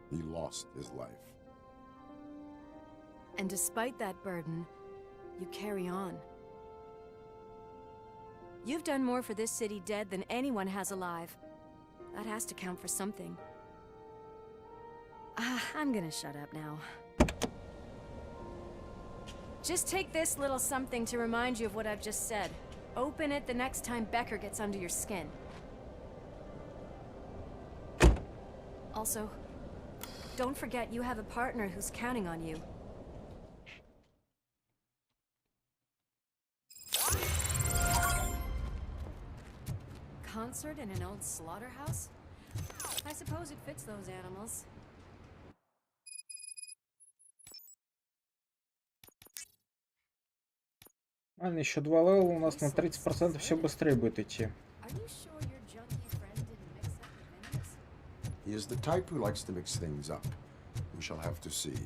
He lost his life. And despite that burden, you carry on. You've done more for this city dead than anyone has alive. That has to count for something. Ah, I'm gonna shut up now. Just take this little something to remind you of what I've just said. Open it the next time Becker gets under your skin. Also, don't forget you have a partner who's counting on you. Concert in an old slaughterhouse? I suppose it fits those animals. Ладно, еще 2 левела у нас на 30% все быстрее будет идти. He is the type who likes to mix things up. We shall have to see.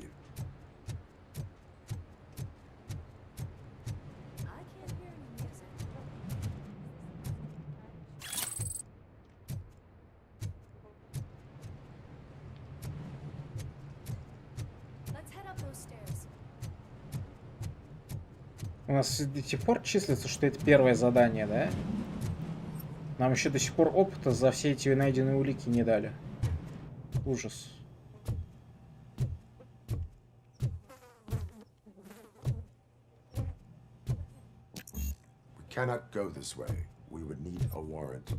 У нас до сих пор числится, что это первое задание, да? Нам еще до сих пор опыта за все эти найденные улики не дали. Ужас. We cannot go this way. We would need a warrant.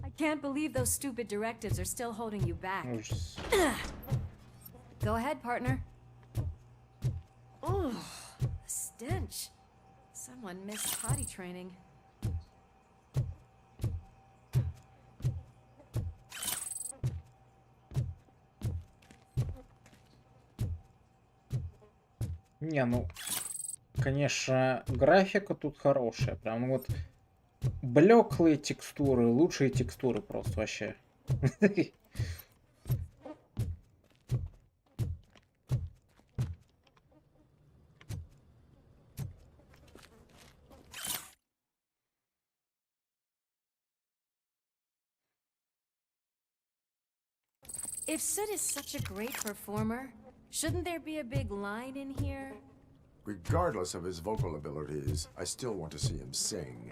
I can't believe those stupid directives are still holding you back. Ужас. Go ahead, partner. Ugh, the stench. Someone missed potty training. Не, ну, конечно, графика тут хорошая. Прям вот блеклые текстуры, лучшие текстуры просто вообще. If Sid is such a great performer, shouldn't there be a big line in here? Regardless of his vocal abilities, I still want to see him sing.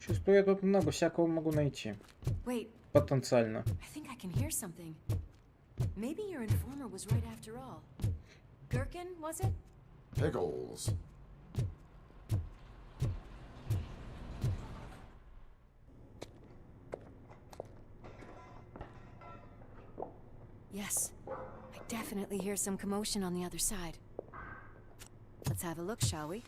Чувствую, я тут много всякого могу найти. Wait, Потенциально. I think I can hear something. Maybe your informer was right after all. Gherkin, was it? Pickles. Yes. I definitely hear some commotion on the other side. Let's have a look, shall we?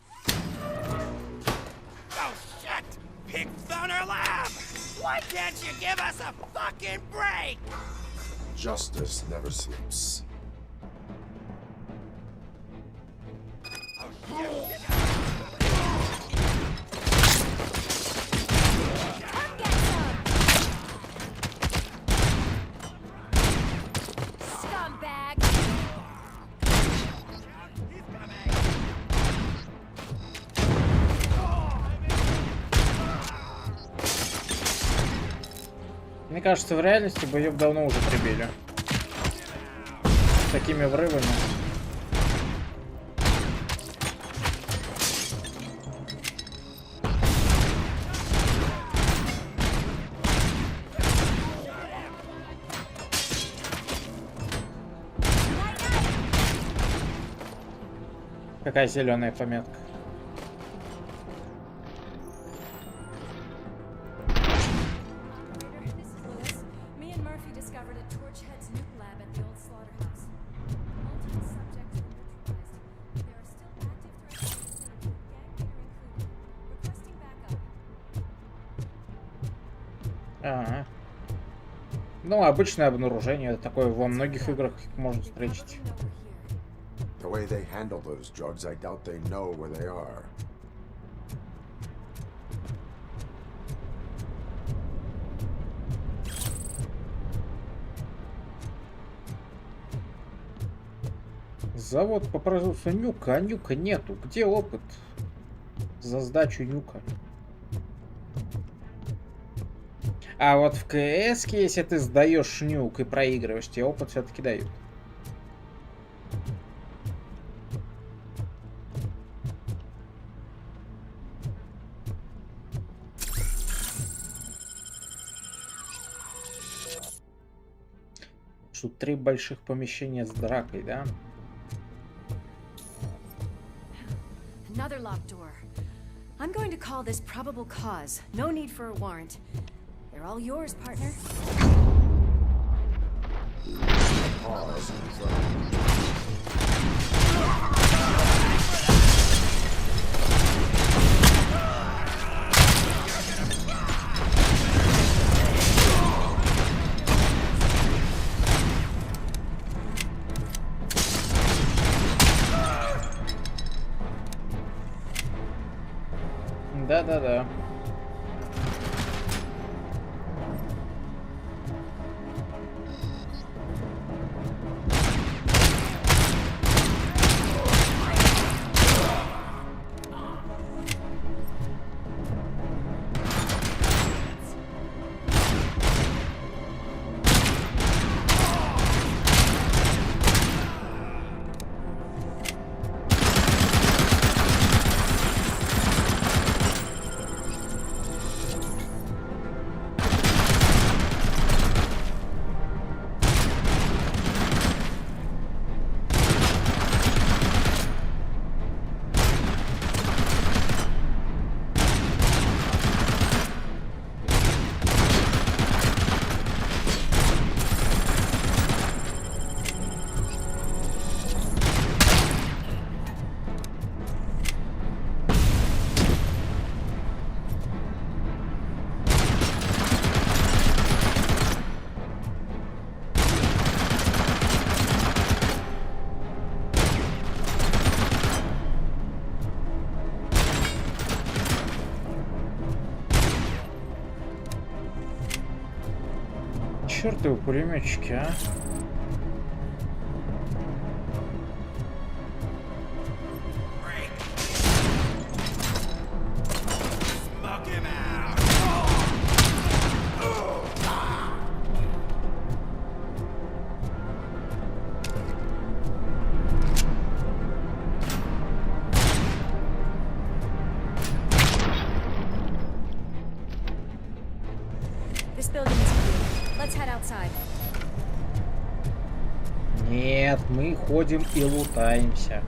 Oh, shit! Pig Thunder Lab! Why can't you give us a fucking break? Justice never sleeps. Мне кажется, в реальности бы ее давно уже прибили. С такими врывами. Какая зеленая пометка. Ага. Ну, обычное обнаружение, такое во многих играх можно встретить. The way they handle those drugs, I doubt they know where they are. Завод по производству нюка, а нюка нету. Где опыт за сдачу нюка? А вот в КС, если ты сдаешь нюк и проигрываешь, тебе опыт все-таки дают. Тут 3 больших помещения с дракой, да? Another locked door. I'm going to call this probable cause. No need for a warrant. They're all yours, partner. Да-да-да. Чёртовы пулемётчики, а? This building is clear. Let's head outside. Нет, мы ходим и лутаемся.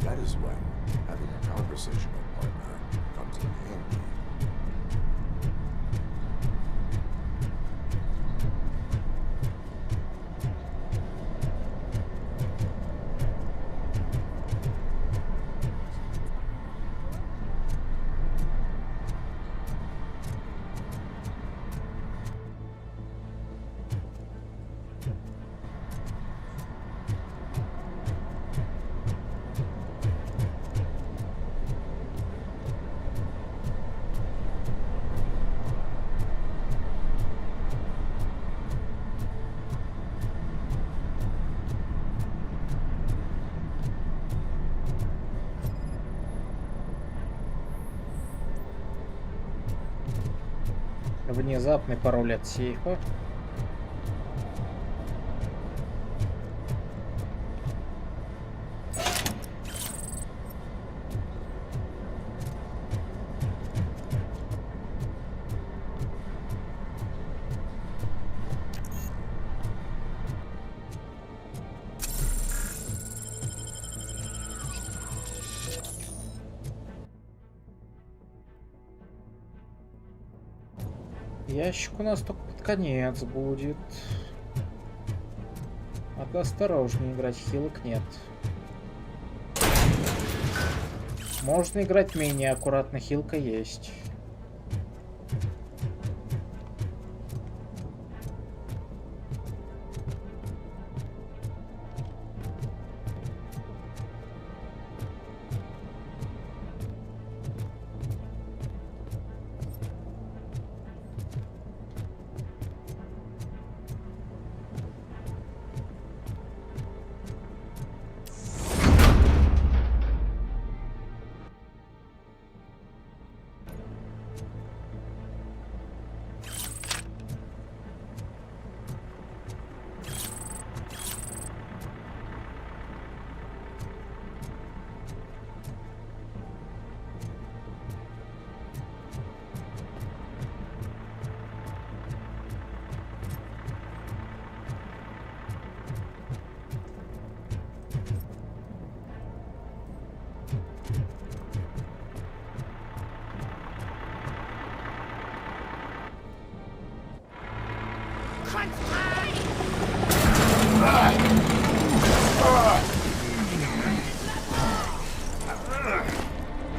That is when having a conversational partner comes in handy. Внезапный пароль от сейфа. Ящик у нас только под конец будет. Надо осторожнее играть, хилок нет. Можно играть менее аккуратно, хилка есть.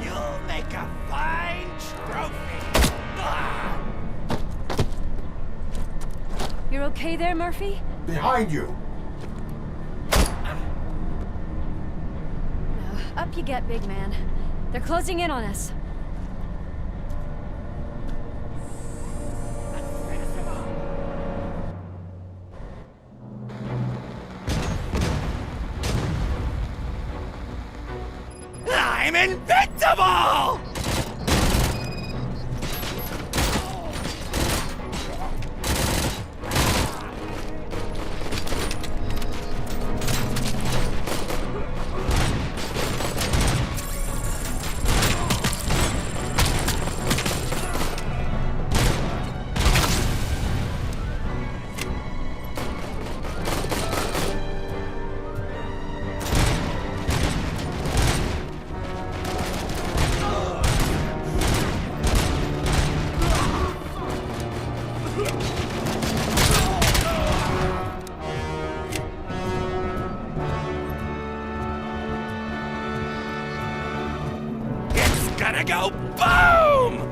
You'll make a fine trophy. You're okay there, Murphy? Behind you! Up you get, big man. They're closing in on us. I'm invincible! Gonna go boom!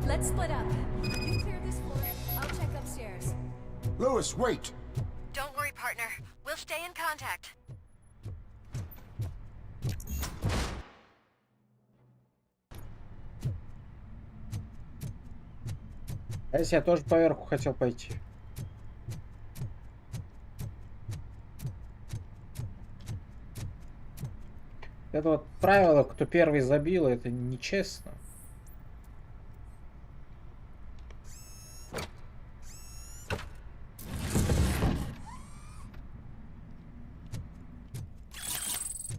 Let's split up. You clear this floor, I'll check upstairs. Lewis, wait! Don't worry, partner. We'll stay in contact. А если я тоже поверху хотел пойти? Это вот правило, кто первый забил, это нечестно.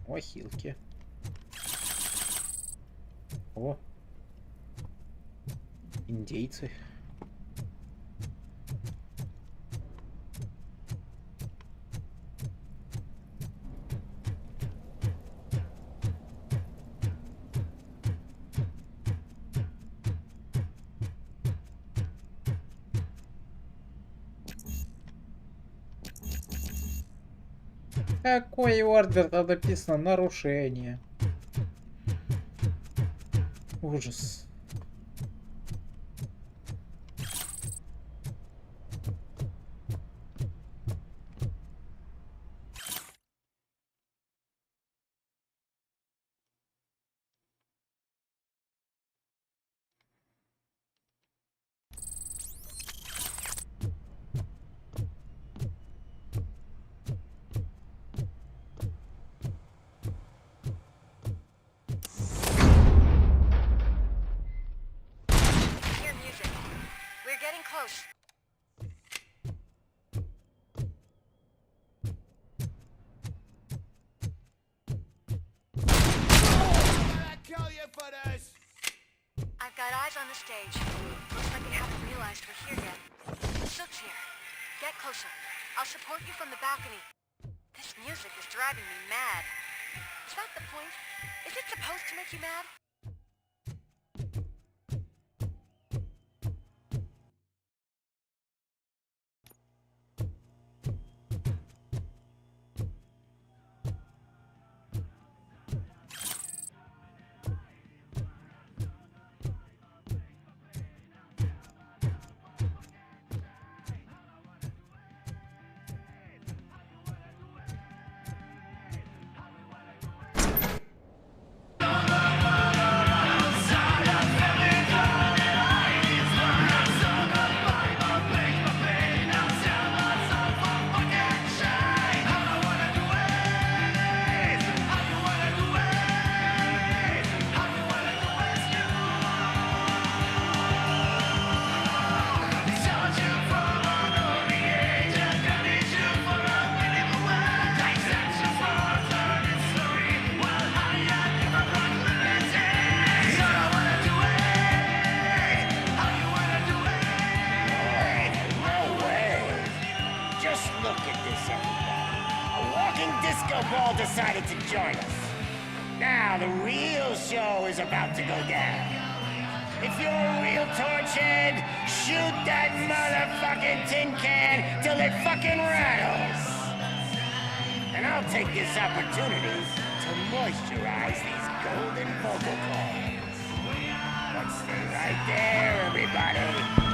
О, хилки. О. Индейцы. Какой ордер? Там написано нарушение. Ужас. close. I've got eyes on the stage. Looks like they haven't realized we're here yet. Sook's here. Get closer. I'll support you from the balcony. This music is driving me mad. Is that the point? Is it supposed to make you mad? Decided to join us. Now the real show is about to go down. If you're a real torchhead, shoot that motherfucking tin can till it fucking rattles. And I'll take this opportunity to moisturize these golden vocal cords. But stay right there, everybody.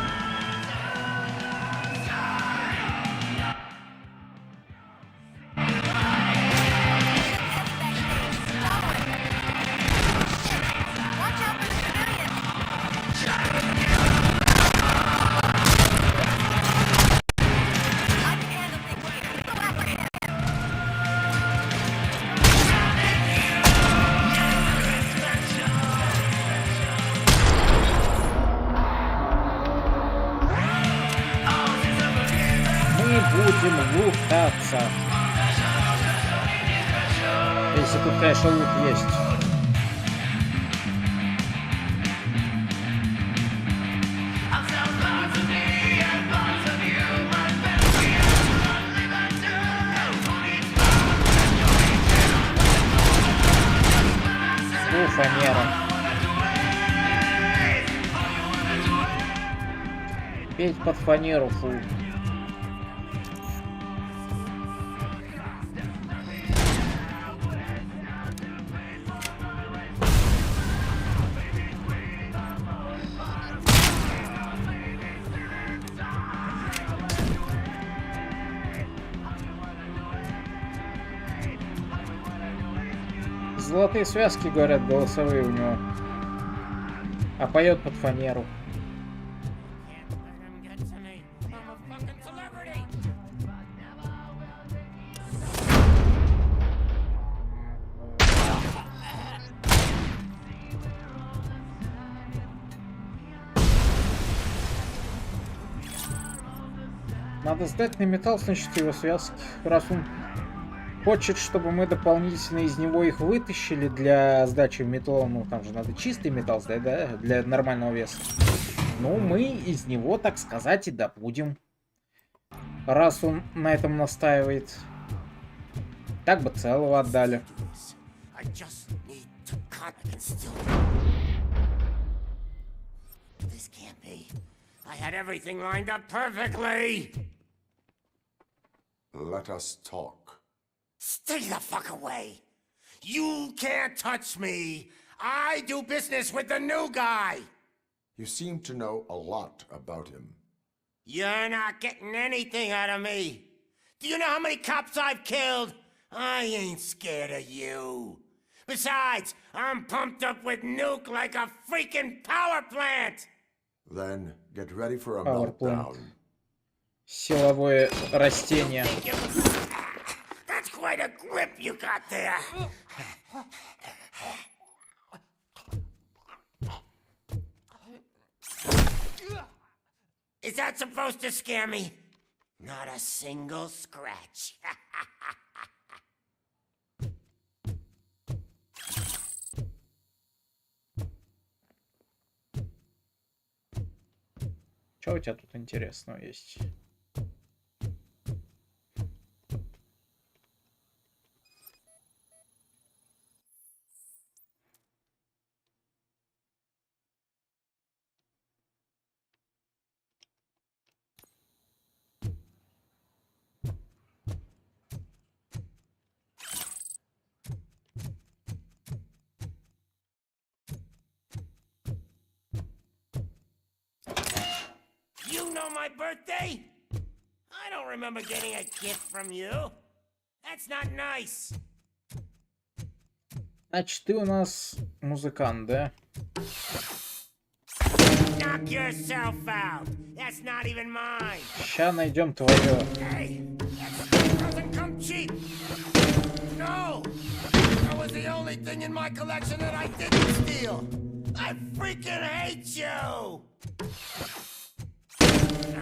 Лутаться. Если тут, конечно, лут есть. Фанера. Петь под фанеру, фу. Золотые связки, говорят, голосовые у него. А поет под фанеру. Надо сдать на металл, значит, его связки. Раз он хочет, чтобы мы дополнительно из него их вытащили для сдачи в металл. Ну, там же надо чистый металл сдать, да? Для нормального веса. Ну, мы из него, так сказать, и добудем. Раз он на этом настаивает. Так бы целого отдали. Let us talk. Stay the fuck away! You can't touch me! I do business with the new guy! You seem to know a lot about him. You're not getting anything out of me! Do you know how many cops I've killed? I ain't scared of you. Besides, I'm pumped up with nuke like a freaking power plant! Then get ready for a Power meltdown. plant. Силовое растение. That's quite a grip you got there. Is that supposed to scare me? Not a single scratch. Что у тебя тут интересного есть? You know my birthday? I don't remember getting a gift from you. That's not nice. Значит, ты у нас музыкант, да? Knock yourself out. That's not even mine. Ща найдем твое. Hey, that doesn't come cheap. No, that was the only thing in my collection that I didn't steal. I freaking hate you.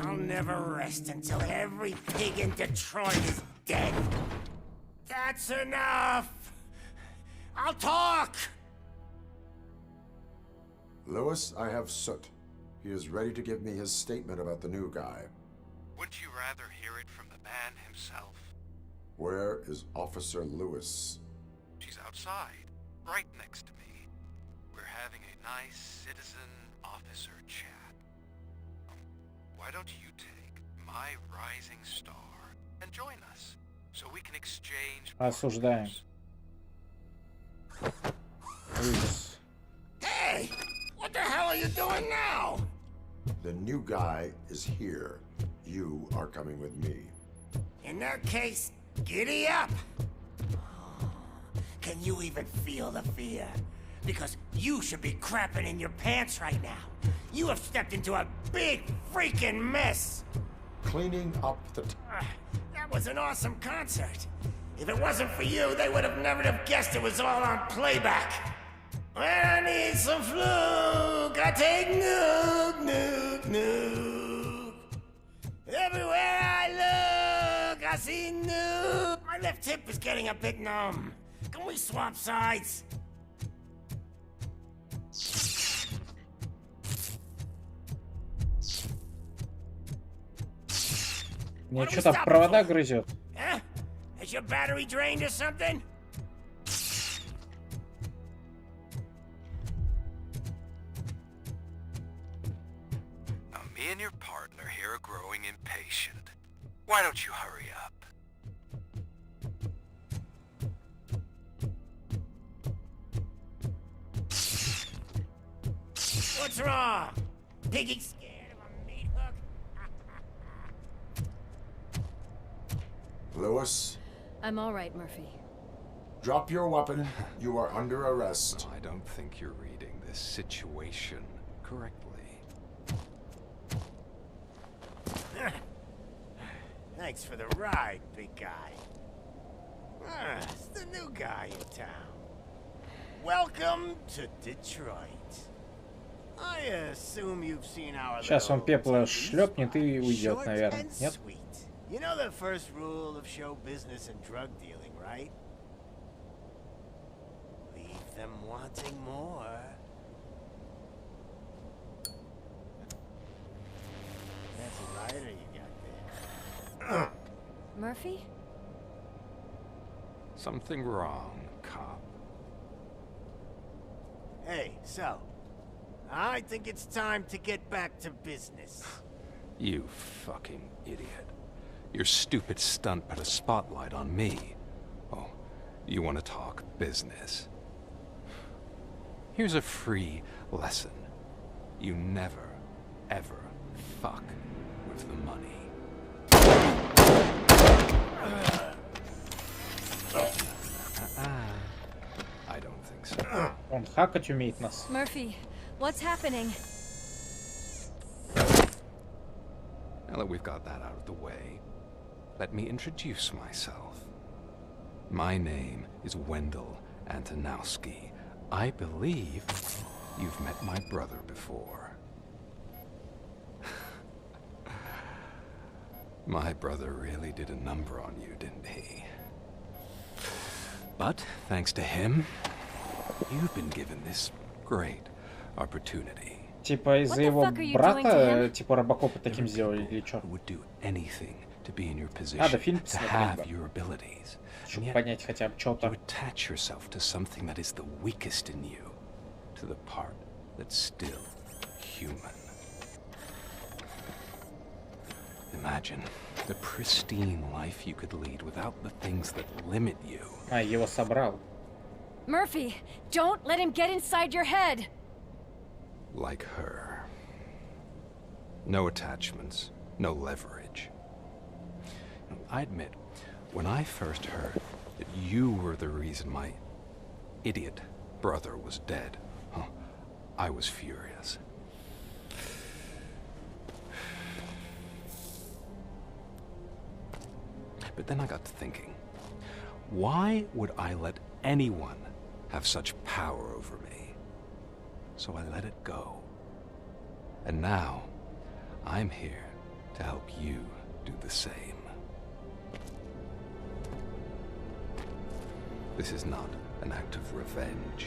I'll never rest until every pig in Detroit is dead. That's enough. I'll talk. Lewis, I have Soot. He is ready to give me his statement about the new guy. Wouldn't you rather hear it from the man himself? Where is Officer Lewis? She's outside, right next to me. We're having a nice citizen-officer chat. Why don't you take my rising star and join us, so we can exchange... Осуждаем. Hey! What the hell are you doing now? The new guy is here. You are coming with me. In that case, giddy up! Can you even feel the fear? Because you should be crapping in your pants right now. You have stepped into a big freaking mess! Cleaning up the... That was an awesome concert. If it wasn't for you, they would have never have guessed it was all on playback. When I need some fluke, I take nuke. Everywhere I look, I see nuke. My left hip is getting a bit numb. Can we swap sides? Мне что-то в провода грызет. Huh? Is your battery drained or something? Now, me and your partner here are growing impatient. Why don't you hurry up? What's wrong? Piggy scared of a meat hook? Lewis, I'm all right, Murphy. drop your weapon. You are under arrest. I don't think you're reading this situation correctly. Thanks for the ride, big guy. It's the new guy in town. Welcome to Detroit. I assume you've seen our Сейчас он пепла шлепнет и уйдет, наверное. Нет? You know the first rule of show business and drug dealing, right? Leave them wanting more. That's a lighter you got there. Murphy? Something wrong, cop. Hey, so, I think it's time to get back to business. You fucking idiot. Your stupid stunt put a spotlight on me. Oh, you want to talk business? Here's a free lesson. You never, ever fuck with the money. I don't think so. Он хакать умеет нас. Murphy, what's happening? Now that we've got that out of the way, let me introduce myself. My name is Wendell Antonowski. I believe you've met my brother before. My brother really did a number on you, didn't he? But, thanks to him, you've been given this great opportunity. Типа из-за его брата, типа Робокопа таким сделали или чё? Would do anything to be in your Да, position, фильм to have your abilities. Чтобы понять хотя бы что-то. You attach yourself to something that is the weakest in you, to the part that's still human. Imagine the pristine life you could lead without the things that limit you. А, его собрал. Murphy, don't let him get inside your head. Like her. No attachments, no leverage. I admit, when I first heard that you were the reason my idiot brother was dead, I was furious. But then I got to thinking, why would I let anyone have such power over me? So I let it go. And now, I'm here to help you do the same. This is not an act of revenge.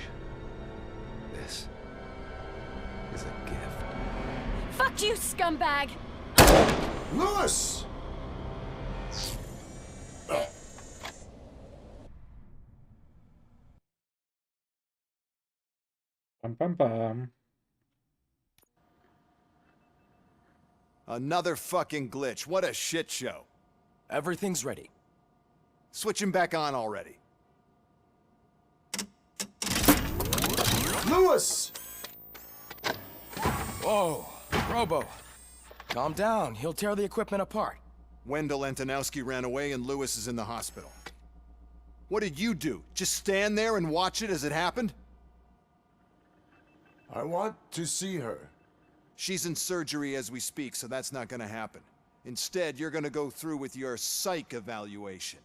This is a gift. Fuck you, scumbag! Lewis! Пам-пам-пам. Another fucking glitch. What a shit show. Everything's ready. Switch him back on already. Lewis! Whoa, Robo. Calm down. He'll tear the equipment apart. Wendell Antonowski ran away and Lewis is in the hospital. What did you do? Just stand there and watch it as it happened? I want to see her. She's in surgery as we speak, so that's not gonna happen. Instead, you're gonna go through with your psych evaluation.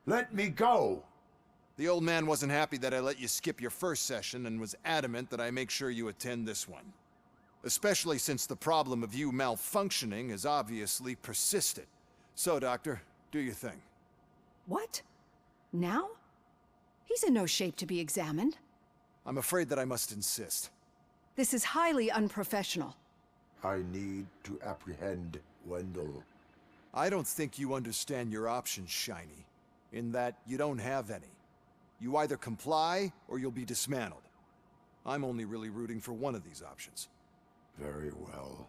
Let me go! The old man wasn't happy that I let you skip your first session and was adamant that I make sure you attend this one. Especially since the problem of you malfunctioning has obviously persisted. So, Doctor, do your thing. What? Now? He's in no shape to be examined. I'm afraid that I must insist. This is highly unprofessional. I need to apprehend Wendell. I don't think you understand your options, Shiny. In that you don't have any. You either comply or you'll be dismantled. I'm only really rooting for one of these options. Very well.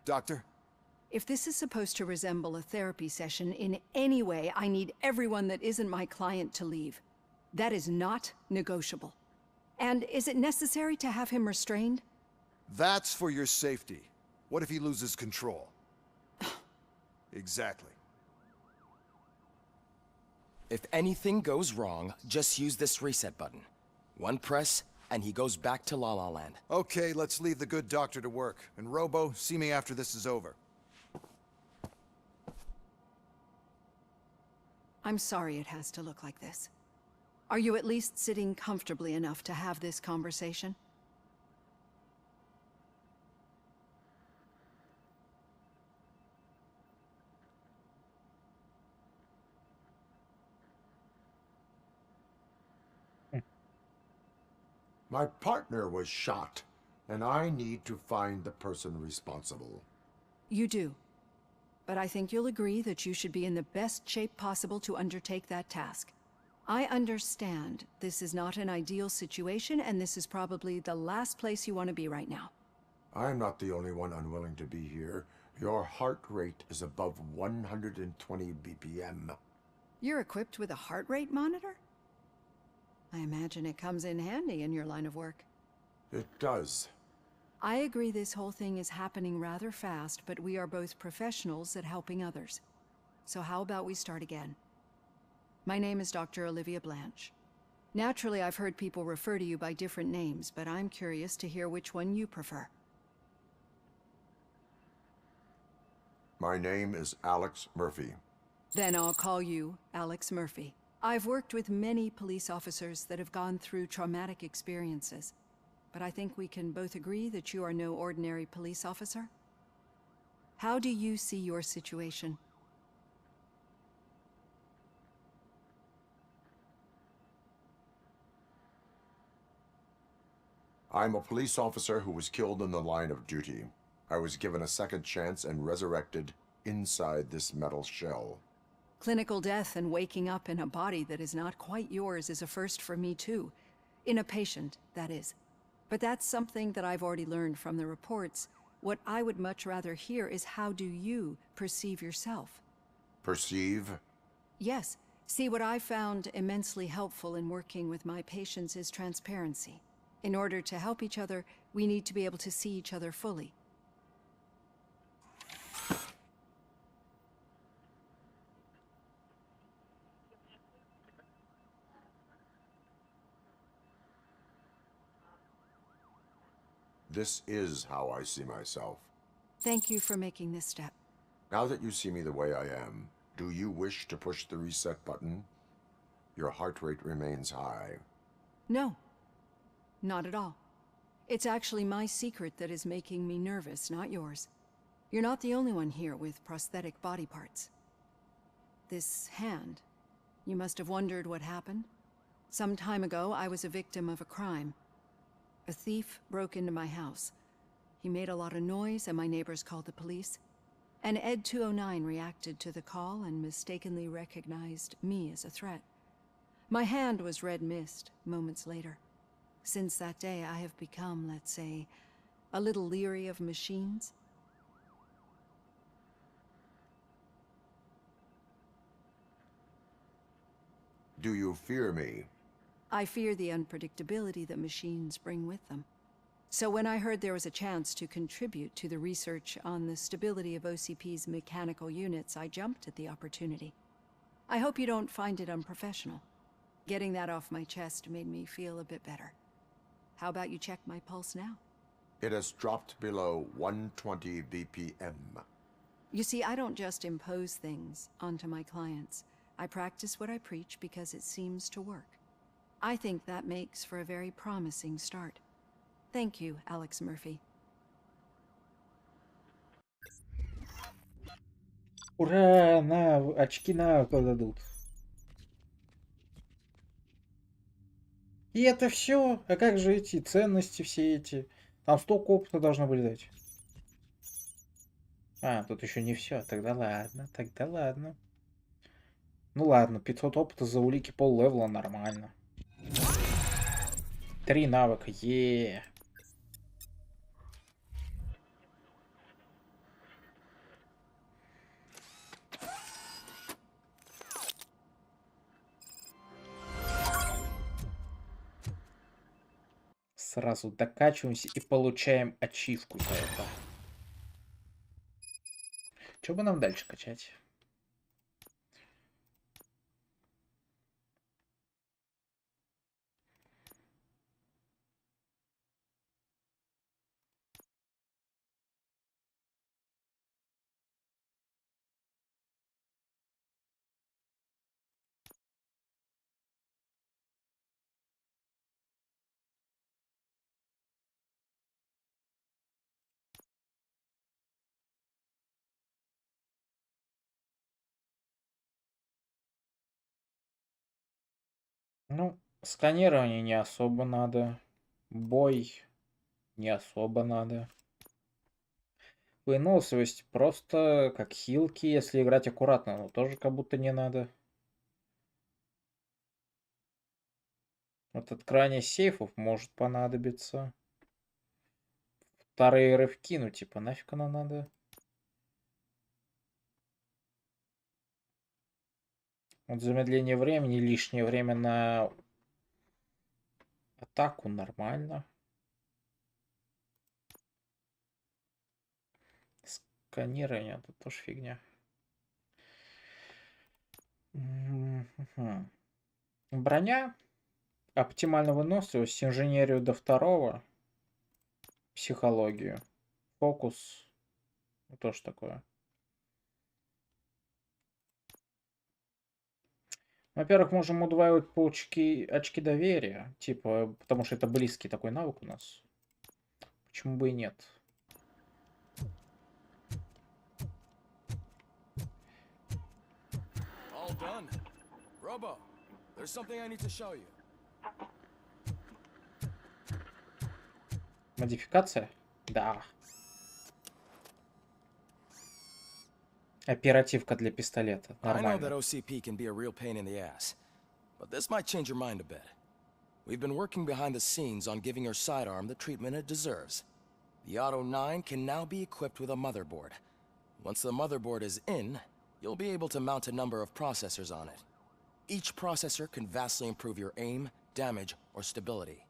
Doctor? If this is supposed to resemble a therapy session in any way, I need everyone that isn't my client to leave. That is not negotiable. And is it necessary to have him restrained? That's for your safety. What if he loses control? Exactly. If anything goes wrong, just use this reset button. One press, and he goes back to La La Land. Okay, let's leave the good doctor to work. And Robo, see me after this is over. I'm sorry it has to look like this. Are you at least sitting comfortably enough to have this conversation? My partner was shot, and I need to find the person responsible. You do. But I think you'll agree that you should be in the best shape possible to undertake that task. I understand this is not an ideal situation, and this is probably the last place you want to be right now. I'm not the only one unwilling to be here. Your heart rate is above 120 BPM. You're equipped with a heart rate monitor? I imagine it comes in handy in your line of work. It does. I agree this whole thing is happening rather fast, but we are both professionals at helping others. So how about we start again? My name is Dr. Olivia Blanche. Naturally, I've heard people refer to you by different names, but I'm curious to hear which one you prefer. My name is Alex Murphy. Then I'll call you Alex Murphy. I've worked with many police officers that have gone through traumatic experiences, but I think we can both agree that you are no ordinary police officer. How do you see your situation? I'm a police officer who was killed in the line of duty. I was given a second chance and resurrected inside this metal shell. Clinical death and waking up in a body that is not quite yours is a first for me too. In a patient, that is. But that's something that I've already learned from the reports. What I would much rather hear is how do you perceive yourself? Perceive? Yes. See, what I found immensely helpful in working with my patients is transparency. In order to help each other, we need to be able to see each other fully. This is how I see myself. Thank you for making this step. Now that you see me the way I am, do you wish to push the reset button? Your heart rate remains high. No. Not at all. It's actually my secret that is making me nervous, not yours. You're not the only one here with prosthetic body parts. This hand, you must have wondered what happened. Some time ago, I was a victim of a crime. A thief broke into my house. He made a lot of noise and my neighbors called the police. And Ed 209 reacted to the call and mistakenly recognized me as a threat. My hand was red mist moments later. Since that day, I have become, let's say, a little leery of machines. Do you fear me? I fear the unpredictability that machines bring with them. So when I heard there was a chance to contribute to the research on the stability of OCP's mechanical units, I jumped at the opportunity. I hope you don't find it unprofessional. Getting that off my chest made me feel a bit better. How about you check my pulse now? It has dropped below 120 BPM. You see, I don't just impose things onto my clients. I practice what I preach because it seems to work. I think that makes for a very promising start. Thank you, Alex Murphy. Ура! На, очки навыков дадут. И это все? А как же эти ценности все эти? Там столько опыта должны были дать. А, тут еще не все. Тогда ладно, тогда ладно. Ну ладно, 500 опыта за улики пол-левела нормально. 3 навыка, е. Сразу докачиваемся и получаем ачивку за это. Что бы нам дальше качать? Ну, сканирование не особо надо. Бой не особо надо. Выносливость просто как хилки, если играть аккуратно, но тоже как будто не надо. Вот открывание сейфов может понадобиться. Вторые рывки, ну типа нафиг оно надо. Вот замедление времени, лишнее время на атаку нормально. Сканирование, это тоже фигня. Броня, оптимально выносливость, инженерию до 2, психологию, фокус, тоже такое. Во-первых, можем удваивать по очки доверия, типа, потому что это близкий такой навык у нас. Почему бы и нет? All done. Robo, there's something I need to show you. Модификация? Да. Оперативка для пистолета. I know that Нормально. OCP can be a real pain in the ass, but this might change your mind a bit. We've been working behind the scenes on giving your sidearm the treatment it deserves. The Auto 9 can now be equipped with a motherboard. Once the motherboard is in, you'll be able to mount a number of processors on it. Each processor can vastly improve your aim, damage, or stability.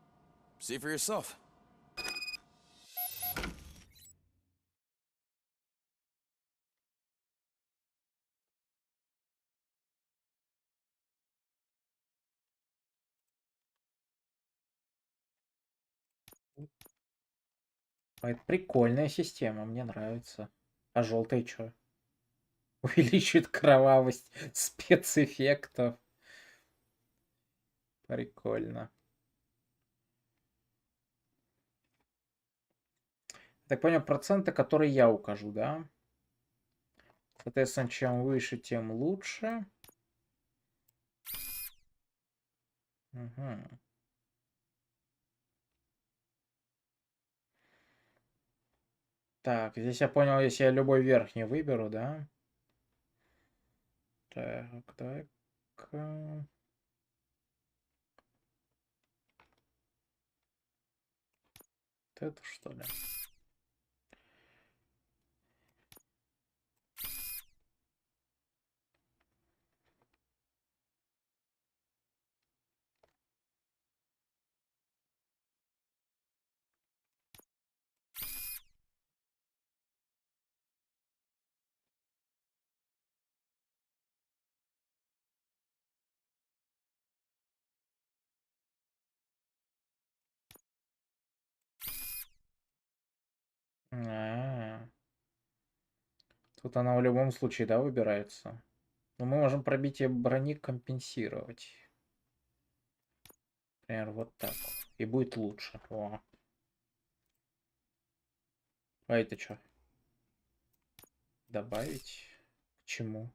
See for yourself. Это прикольная система, мне нравится. А желтый что? Увеличивает кровавость спецэффектов. Прикольно. Так понял, проценты, которые я укажу, да? Соответственно, чем выше, тем лучше. Угу. Так, здесь я понял, если я любой верхний выберу, да? Так, так. Это что ли? Тут она в любом случае, да, выбирается. Но мы можем пробитие брони компенсировать. Например, вот так. И будет лучше. О. А это что? Добавить? К чему?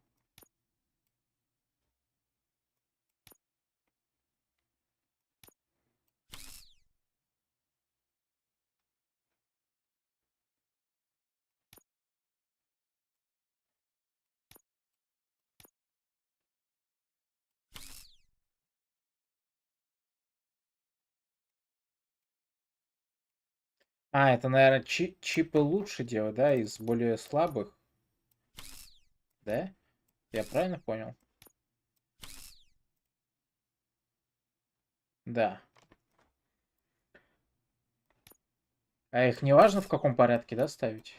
А, это, наверное, чипы лучше делать, да, из более слабых? Да? Я правильно понял? Да. А их не важно в каком порядке, да, ставить?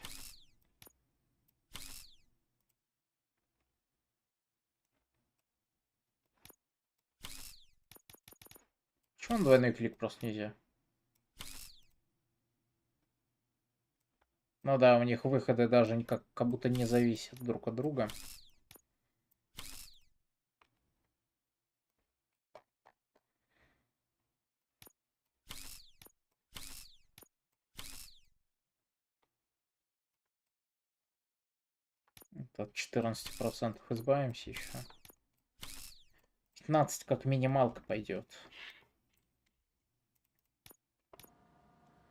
Почему на двойной клик просто нельзя? Ну да, у них выходы даже никак, как будто не зависят друг от друга. От 14% избавимся еще. 15 как минималка пойдет.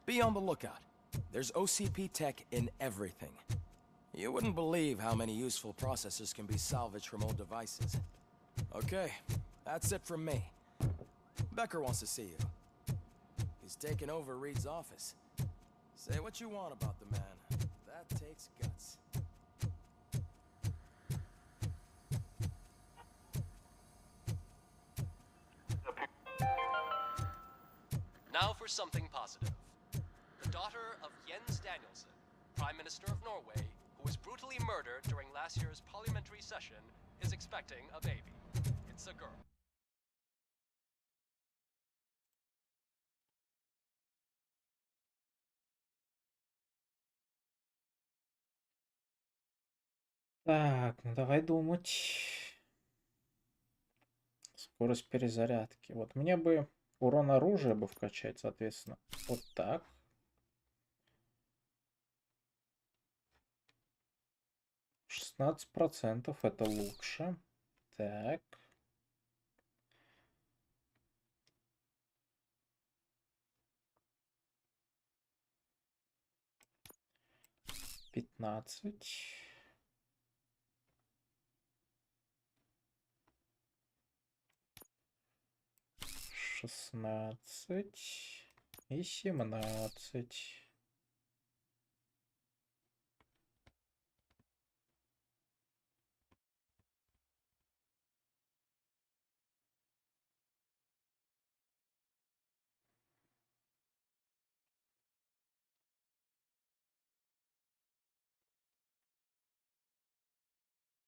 Be on the lookout. There's OCP tech in everything. You wouldn't believe how many useful processors can be salvaged from old devices. Okay, that's it from me. Becker wants to see you. He's taken over Reed's office. Say what you want about the man. That takes guts. Now for something positive. The daughter of Jens Danielson, Prime Minister of Norway, who was brutally murdered during last year's parliamentary session, is expecting a baby. It's a girl. Так, ну давай думать. Скорость перезарядки. Вот мне бы урон оружия бы вкачать, соответственно. Вот так. %, это лучше. Так. 15. Шестнадцать и 17.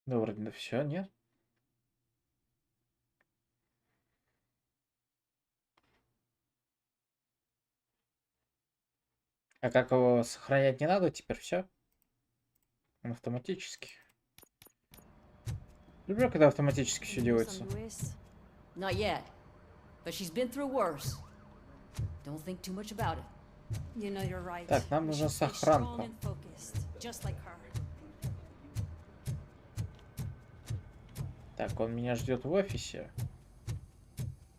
Да вроде да все, нет? А как его сохранять не надо, теперь все? Он автоматически. Люблю, когда автоматически все делается. Not yet, but she's been through worse. Don't think too much about it. You know you're right. Так, нам нужна сохранка. Strong and focused, just like her. Так, он меня ждет в офисе.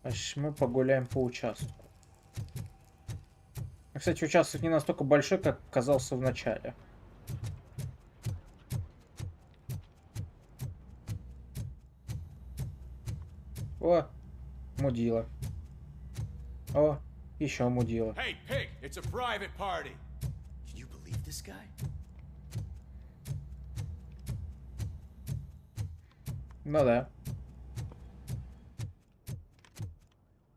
Значит, мы погуляем по участку. Кстати, участок не настолько большой, как казался в начале. О, мудила. О, еще мудила. Hey, pig, it's a private party. Can you believe this guy? Ну да.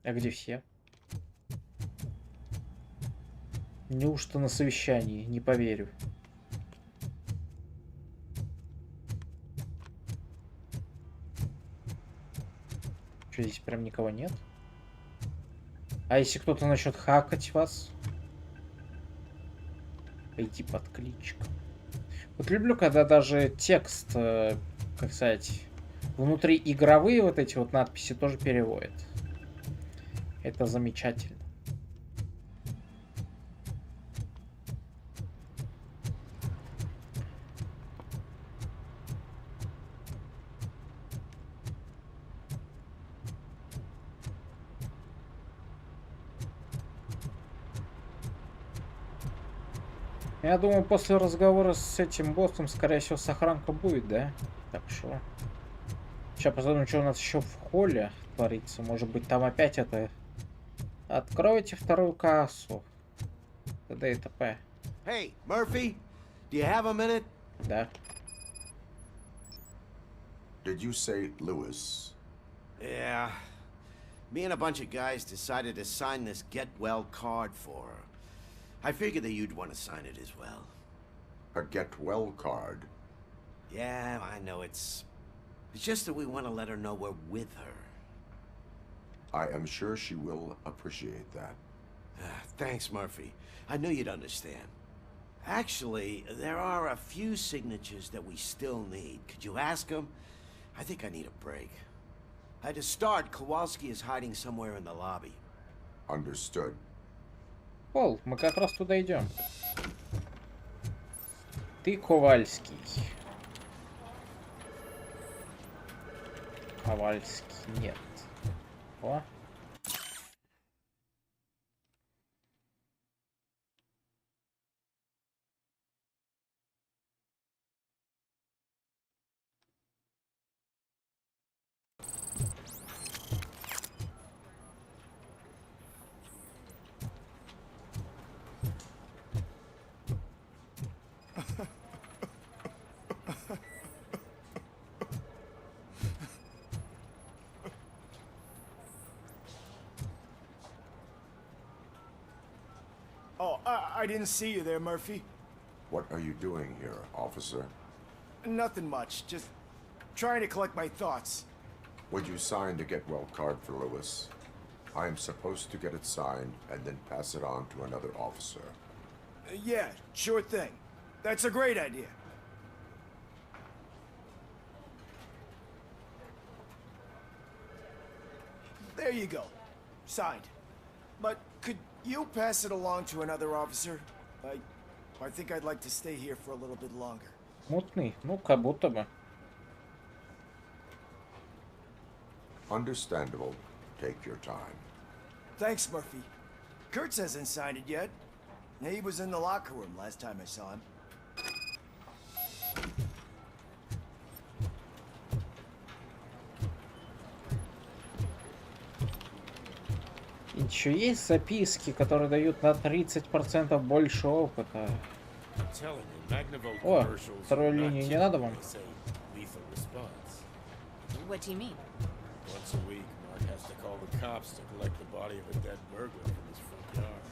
А где все? Неужто на совещании? Не поверю. Что, здесь прям никого нет? А если кто-то начнет хакать вас? Пойти под кличку. Вот люблю, когда даже текст, как сказать, внутри игровые вот эти вот надписи тоже переводят. Это замечательно. Я думаю, после разговора с этим боссом, скорее всего, сохранка будет, да? Так что... Сейчас посмотрим, что у нас еще в холле творится. Может быть, там опять это... Откройте вторую кассу. т.д. и т.п. Hey, Murphy, do you have a minute? Да. Did you say Lewis? Yeah. Me and a bunch of guys decided to sign this get well card for her. I figured that you'd want to sign it as well. A get well card? Yeah, I know it's just that we want to let her know we're with her. I am sure she will appreciate that. Thanks, Murphy. I knew you'd understand. Actually, there are a few signatures that we still need. Could you ask them? I think I need a break. To start, Kowalski is hiding somewhere in the lobby. Understood. Пол, мы как раз туда идем. Ты Ковальский. Ковальский нет. О. Oh, I didn't see you there, Murphy. What are you doing here, officer? Nothing much, just trying to collect my thoughts. Would you sign the get well card for Lewis? I am supposed to get it signed and then pass it on to another officer. Yeah, sure thing. That's a great idea. There you go. Signed. But could you pass it along to another officer? I think I'd like to stay here for a little bit longer. Мутный, ну как будто бы. Understandable. Take your time. Thanks, Murphy. Kurtz hasn't signed it yet. He was in the locker room last time I saw him. Еще есть записки, которые дают на 30% больше опыта. О, вторую линию не надо вам? What do you mean? Once a week, Mark has to call the cops to collect the body of a dead burglar from his front yard.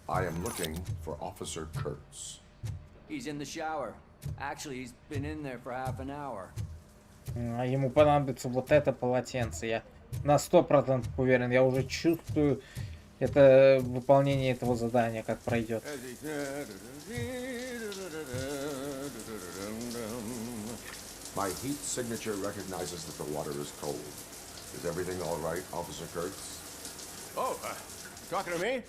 I am looking for Officer Kurtz. He's in the shower. Actually, he's been in there for half an hour. А ему понадобится вот это полотенце. Я на 100% уверен. Я уже чувствую это выполнение этого задания, как пройдет. My heat signature recognizes that the water is cold. Is everything all right, Officer Kurtz? Oh, talking to me?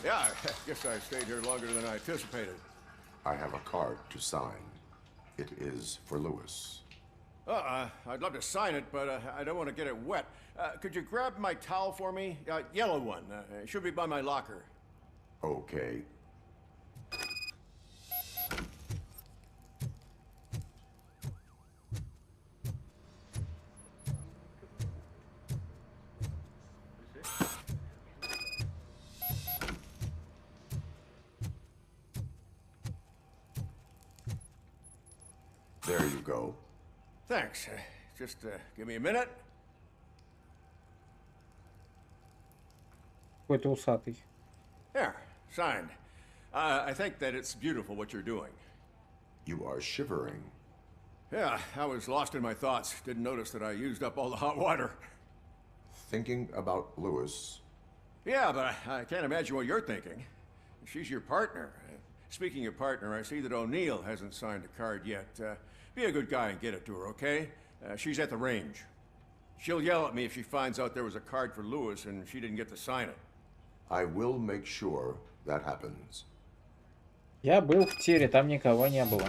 Yeah, I guess I stayed here longer than I anticipated. I have a card to sign. It is for Lewis. I'd love to sign it, but I don't want to get it wet. Could you grab my towel for me? Yellow one. It should be by my locker. Okay. There you go. Thanks. Just give me a minute. Какой-то усатый. There, signed. I think that it's beautiful what you're doing. You are shivering. Yeah, I was lost in my thoughts. Didn't notice that I used up all the hot water. Thinking about Lewis. Yeah, but I can't imagine what you're thinking. She's your partner. Speaking of partner, I see that O'Neill hasn't signed a card yet. Be a good guy and get it to her, okay? She's at the range. She'll yell at me if she finds out there was a card for Lewis and she didn't get to sign it. I will make sure that happens. Я был в тире, там никого не было.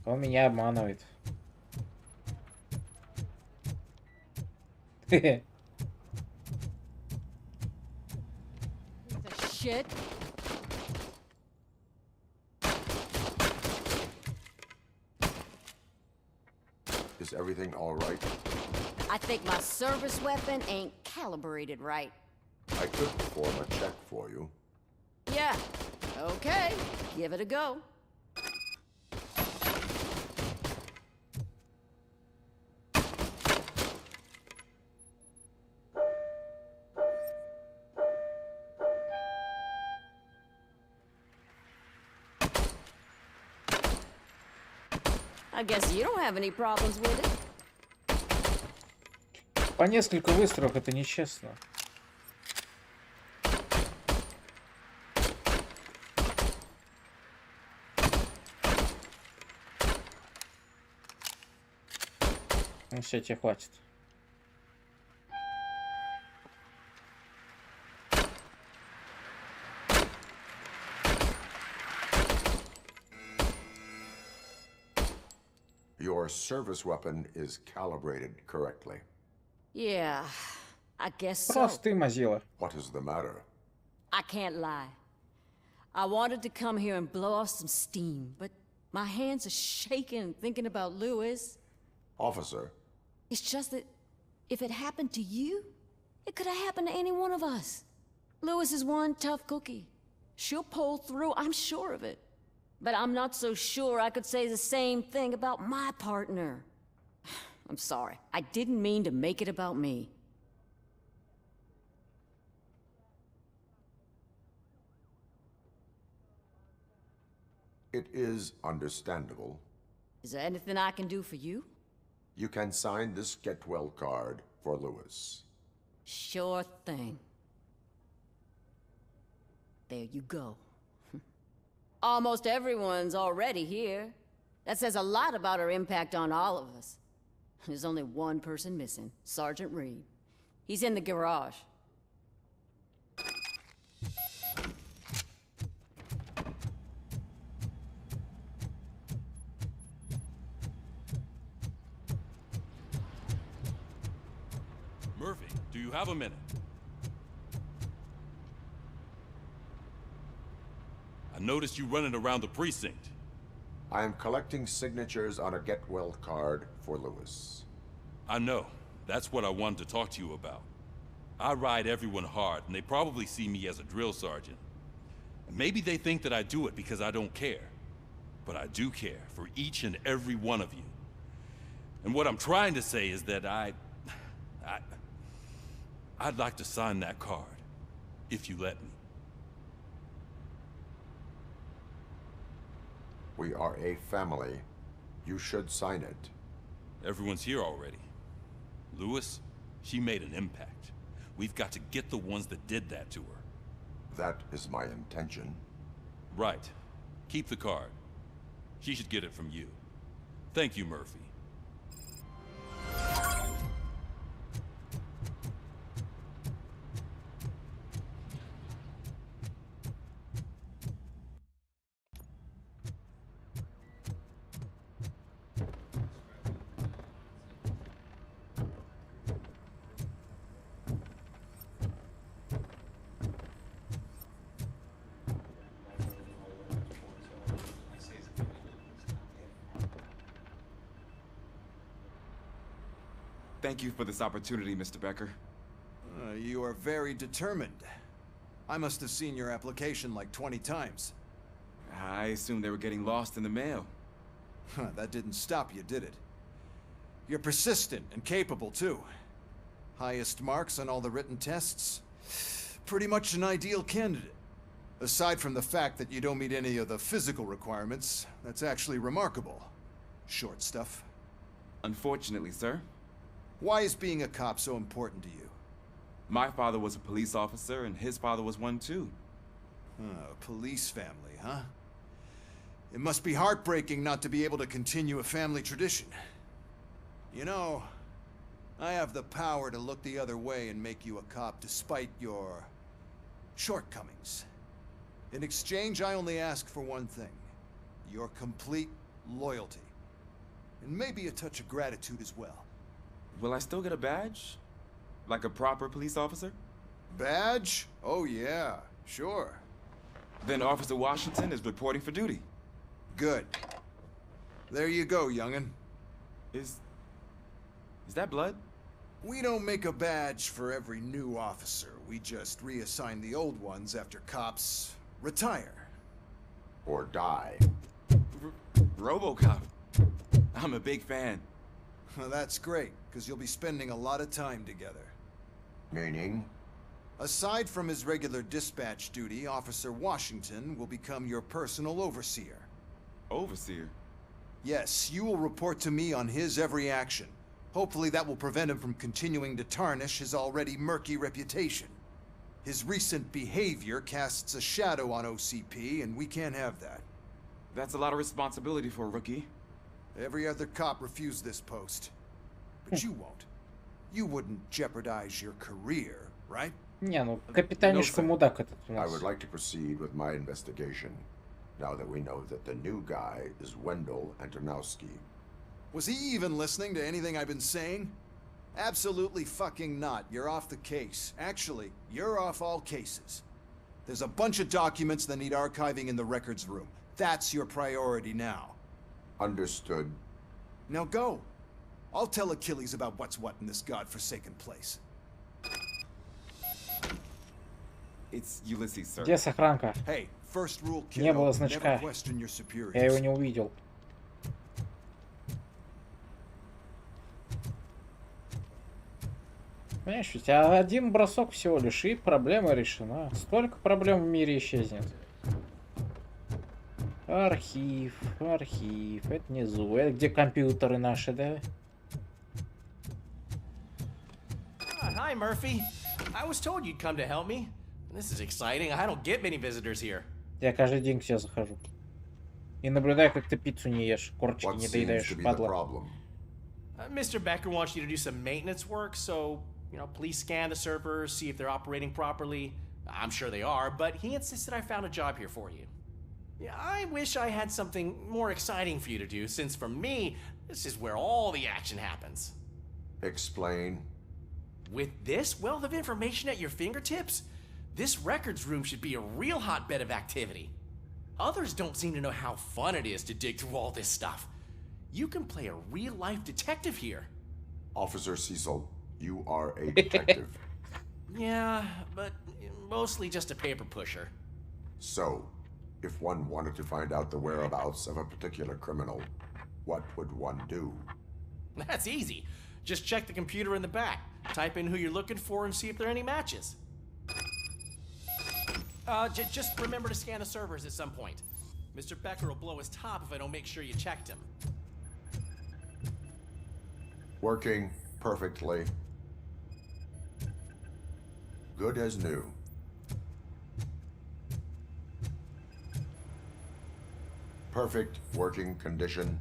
Он меня обманывает. Shit. Is everything all right? I think my service weapon ain't calibrated right. I could perform a check for you. Yeah. Okay. Give it a go. I guess you don't have any problems with it. По несколько выстрелов это нечестно. Ну все, тебе хватит. Your service weapon is calibrated correctly. Yeah, I guess so. Простый Мазила. What is the matter? I can't lie. I wanted to come here and blow off some steam, but my hands are shaking thinking about Lewis. Officer. It's just that if it happened to you, it could have happened to any one of us. Lewis is one tough cookie. She'll pull through, I'm sure of it. But I'm not so sure I could say the same thing about my partner. I'm sorry. I didn't mean to make it about me. It is understandable. Is there anything I can do for you? You can sign this get well card for Lewis. Sure thing. There you go. Almost everyone's already here. That says a lot about her impact on all of us. There's only one person missing, Sergeant Reed. He's in the garage. Murphy, do you have a minute? I noticed you running around the precinct. I am collecting signatures on a get-well card for Lewis. I know. That's what I wanted to talk to you about. I ride everyone hard, and they probably see me as a drill sergeant. Maybe they think that I do it because I don't care. But I do care for each and every one of you. And what I'm trying to say is that I'd like to sign that card, if you let me. We are a family. You should sign it. Everyone's here already. Lewis, she made an impact. We've got to get the ones that did that to her. That is my intention. Right. Keep the card. She should get it from you. Thank you, Murphy. Thank you for this opportunity, Mr. Becker. You are very determined. I must have seen your application like 20 times. I assumed they were getting lost in the mail. That didn't stop you, did it? You're persistent and capable, too. Highest marks on all the written tests. Pretty much an ideal candidate. Aside from the fact that you don't meet any of the physical requirements, that's actually remarkable. Short stuff. Unfortunately, sir. Why is being a cop so important to you? My father was a police officer, and his father was one too. A police family, huh? It must be heartbreaking not to be able to continue a family tradition. You know, I have the power to look the other way and make you a cop despite your shortcomings. In exchange, I only ask for one thing. Your complete loyalty. And maybe a touch of gratitude as well. Will I still get a badge? Like a proper police officer? Badge? Oh yeah, sure. Then Officer Washington is reporting for duty. Good. There you go, young'un. Is that blood? We don't make a badge for every new officer. We just reassign the old ones after cops retire. Or die. RoboCop. I'm a big fan. Well, that's great, because you'll be spending a lot of time together. Meaning? Aside from his regular dispatch duty, Officer Washington will become your personal overseer. Overseer? Yes, you will report to me on his every action. Hopefully that will prevent him from continuing to tarnish his already murky reputation. His recent behavior casts a shadow on OCP, and we can't have that. That's a lot of responsibility for a rookie. Every other cop refused this post. But you won't. You wouldn't jeopardize your career, right? Не, ну капитанишка мудак этот у I нас. would like to proceed with my investigation, now that we know that the new guy is Wendell Antonowski. Was he even listening to anything I've been saying? Absolutely fucking not. You're off the case. Actually, you're off all cases. There's a bunch of documents that need archiving in the records room. That's your priority now. Understood. Now go. I'll tell Achilles about what's what in this godforsaken place. It's Ulysses, sir. Где сохранка? Hey, first rule, Не kiddo, было never значка. question your superiors. Я его не увидел. Понимаешь, у тебя один бросок всего лишь, и проблема решена. Столько проблем в мире исчезнет. Архив, архив, это внизу. Это где компьютеры наши, да? Hi, Murphy. I was told you'd come to help me. This is exciting. I don't get many visitors here. Я каждый день к тебе захожу. И наблюдаю, как ты пиццу не ешь, корочки What не seems доедаешь, to be the падла. problem? Mr. Becker wants you to do some maintenance work, so, you know, please scan the servers, see if they're operating properly. I'm sure they are, but he insisted I found a job here for you. Yeah, I wish I had something more exciting for you to do, since for me, this is where all the action happens. Explain. With this wealth of information at your fingertips, this records room should be a real hotbed of activity. Others don't seem to know how fun it is to dig through all this stuff. You can play a real-life detective here. Officer Cecil, you are a detective. Yeah, but mostly just a paper pusher. So, if one wanted to find out the whereabouts of a particular criminal, what would one do? That's easy. Just check the computer in the back, type in who you're looking for, and see if there are any matches. Just remember to scan the servers at some point. Mr. Becker will blow his top if I don't make sure you checked him. Working perfectly. Good as new. Perfect working condition.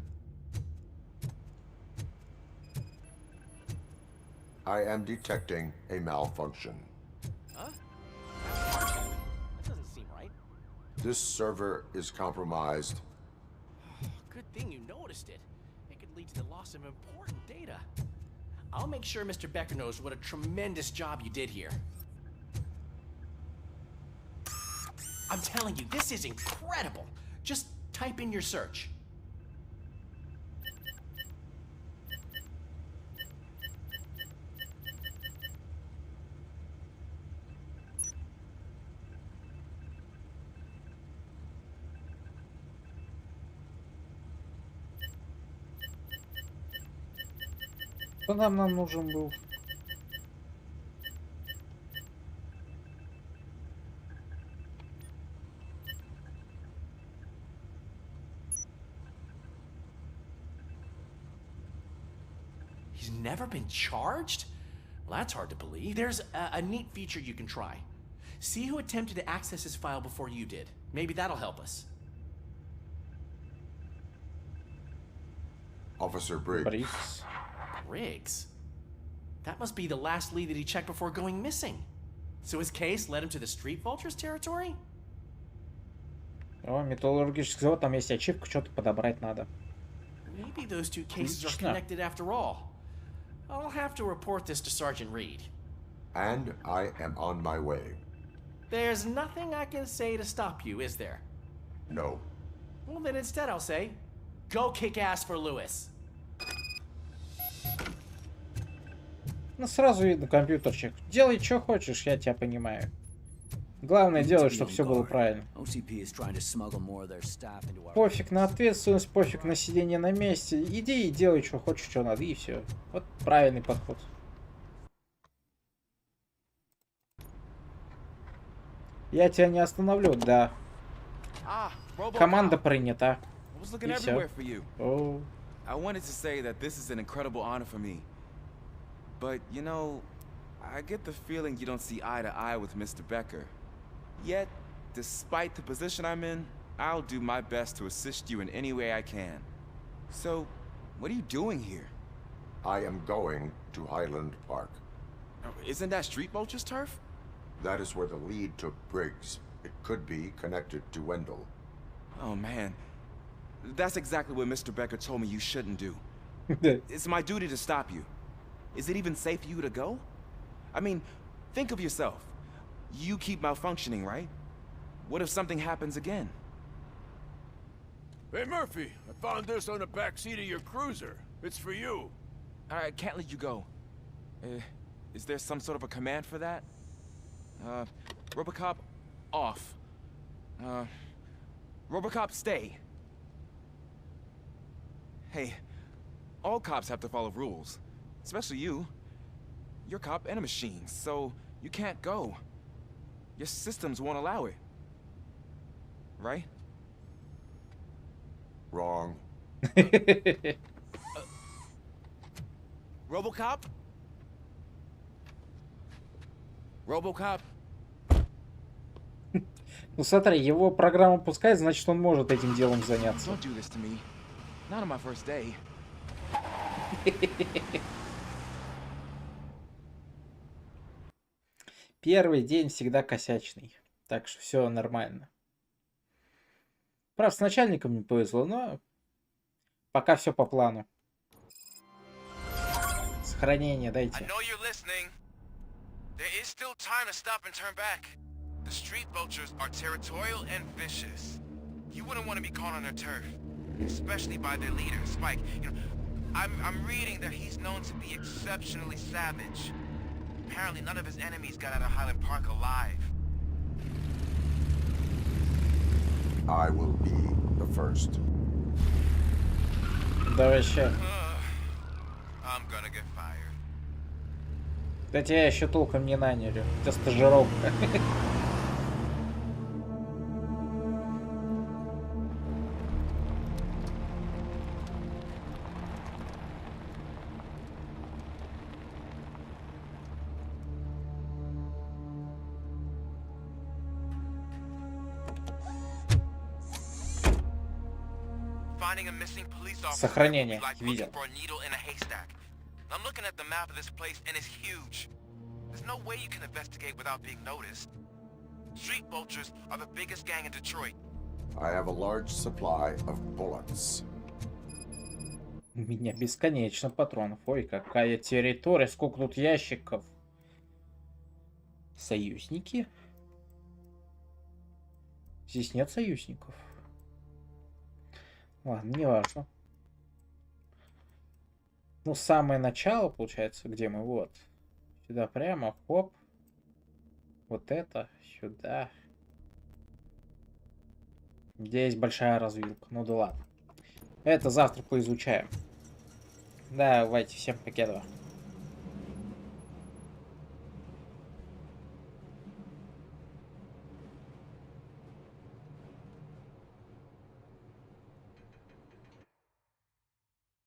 I am detecting a malfunction. Huh? That doesn't seem right. This server is compromised. Good thing you noticed it. It could lead to the loss of important data. I'll make sure Mr. Becker knows what a tremendous job you did here. I'm telling you, this is incredible. Just type in your search. Кто нам нужен был? He's never been charged? Well, that's hard to believe. There's a neat feature you can try. See who attempted to access his file before you did. Maybe that'll help us. Officer Briggs. Briggs? That must be the last lead that he checked before going missing. So his case led him to the Street Vultures territory? О, металлургический завод, там есть ачивка, что-то подобрать надо. Maybe those two cases are connected after all. I'll have to report this to Sergeant Reed. And I am on my way. There's nothing I can say to stop you, is there? No. Well, then instead I'll say, go kick ass for Lewis. Ну, сразу видно, компьютерчик. Делай, что хочешь, я тебя понимаю. Главное, делай, чтобы все было правильно. Пофиг на ответственность, пофиг на сидение на месте. Иди и делай, что хочешь, что надо, и все. Вот правильный подход. Я тебя не остановлю, да. Команда принята. И все. О. I wanted to say that this is an incredible honor for me. But, you know, I get the feeling you don't see eye to eye with Mr. Becker. Yet, despite the position I'm in, I'll do my best to assist you in any way I can. So, what are you doing here? I am going to Highland Park. Isn't that Street Vulture's turf? That is where the lead took Briggs. It could be connected to Wendell. Oh, man. That's exactly what Mr. Becker told me you shouldn't do. It's my duty to stop you. Is it even safe for you to go? I mean, think of yourself. You keep malfunctioning, right? What if something happens again? Hey, Murphy, I found this on the back seat of your cruiser. It's for you. I can't let you go. Is there some sort of a command for that? RoboCop, off. RoboCop, stay. Hey, all cops have to follow rules. Especially you. You're a cop and a machine, so you can't go. Your systems won't allow it. Right? Wrong. RoboCop? RoboCop? Ну смотри, его программа пускает, значит он может этим делом заняться. Don't do this to me. Not on my first day. Первый день всегда косячный. Так что все нормально. Правда, с начальником не повезло, но пока все по плану. Сохранение дайте. There is still time to stop and turn back. The street vultures are territorial and vicious. You wouldn't want to be caught on their turf, especially by their leader, Spike. You know, I'm reading that he's known to be exceptionally savage. Apparently none of his enemies got out of Highland Park alive. I will be the first. Да вообще. I'm gonna get fired. Да тебя еще толком не наняли. Это стажировка. Сохранение. Видел. I'm looking at the map of this place and it's huge. There's no way you can investigate without being noticed. Street vultures are the biggest gang in Detroit. I have a large supply of bullets. У меня бесконечно патронов. Ой, какая территория. Сколько тут ящиков. Союзники? Здесь нет союзников. Ладно, не важно. Ну, самое начало, получается, где мы? Вот. Сюда прямо, хоп. Вот это, сюда. Здесь большая развилка. Ну да ладно. Это завтра поизучаем. Давайте, всем покедова.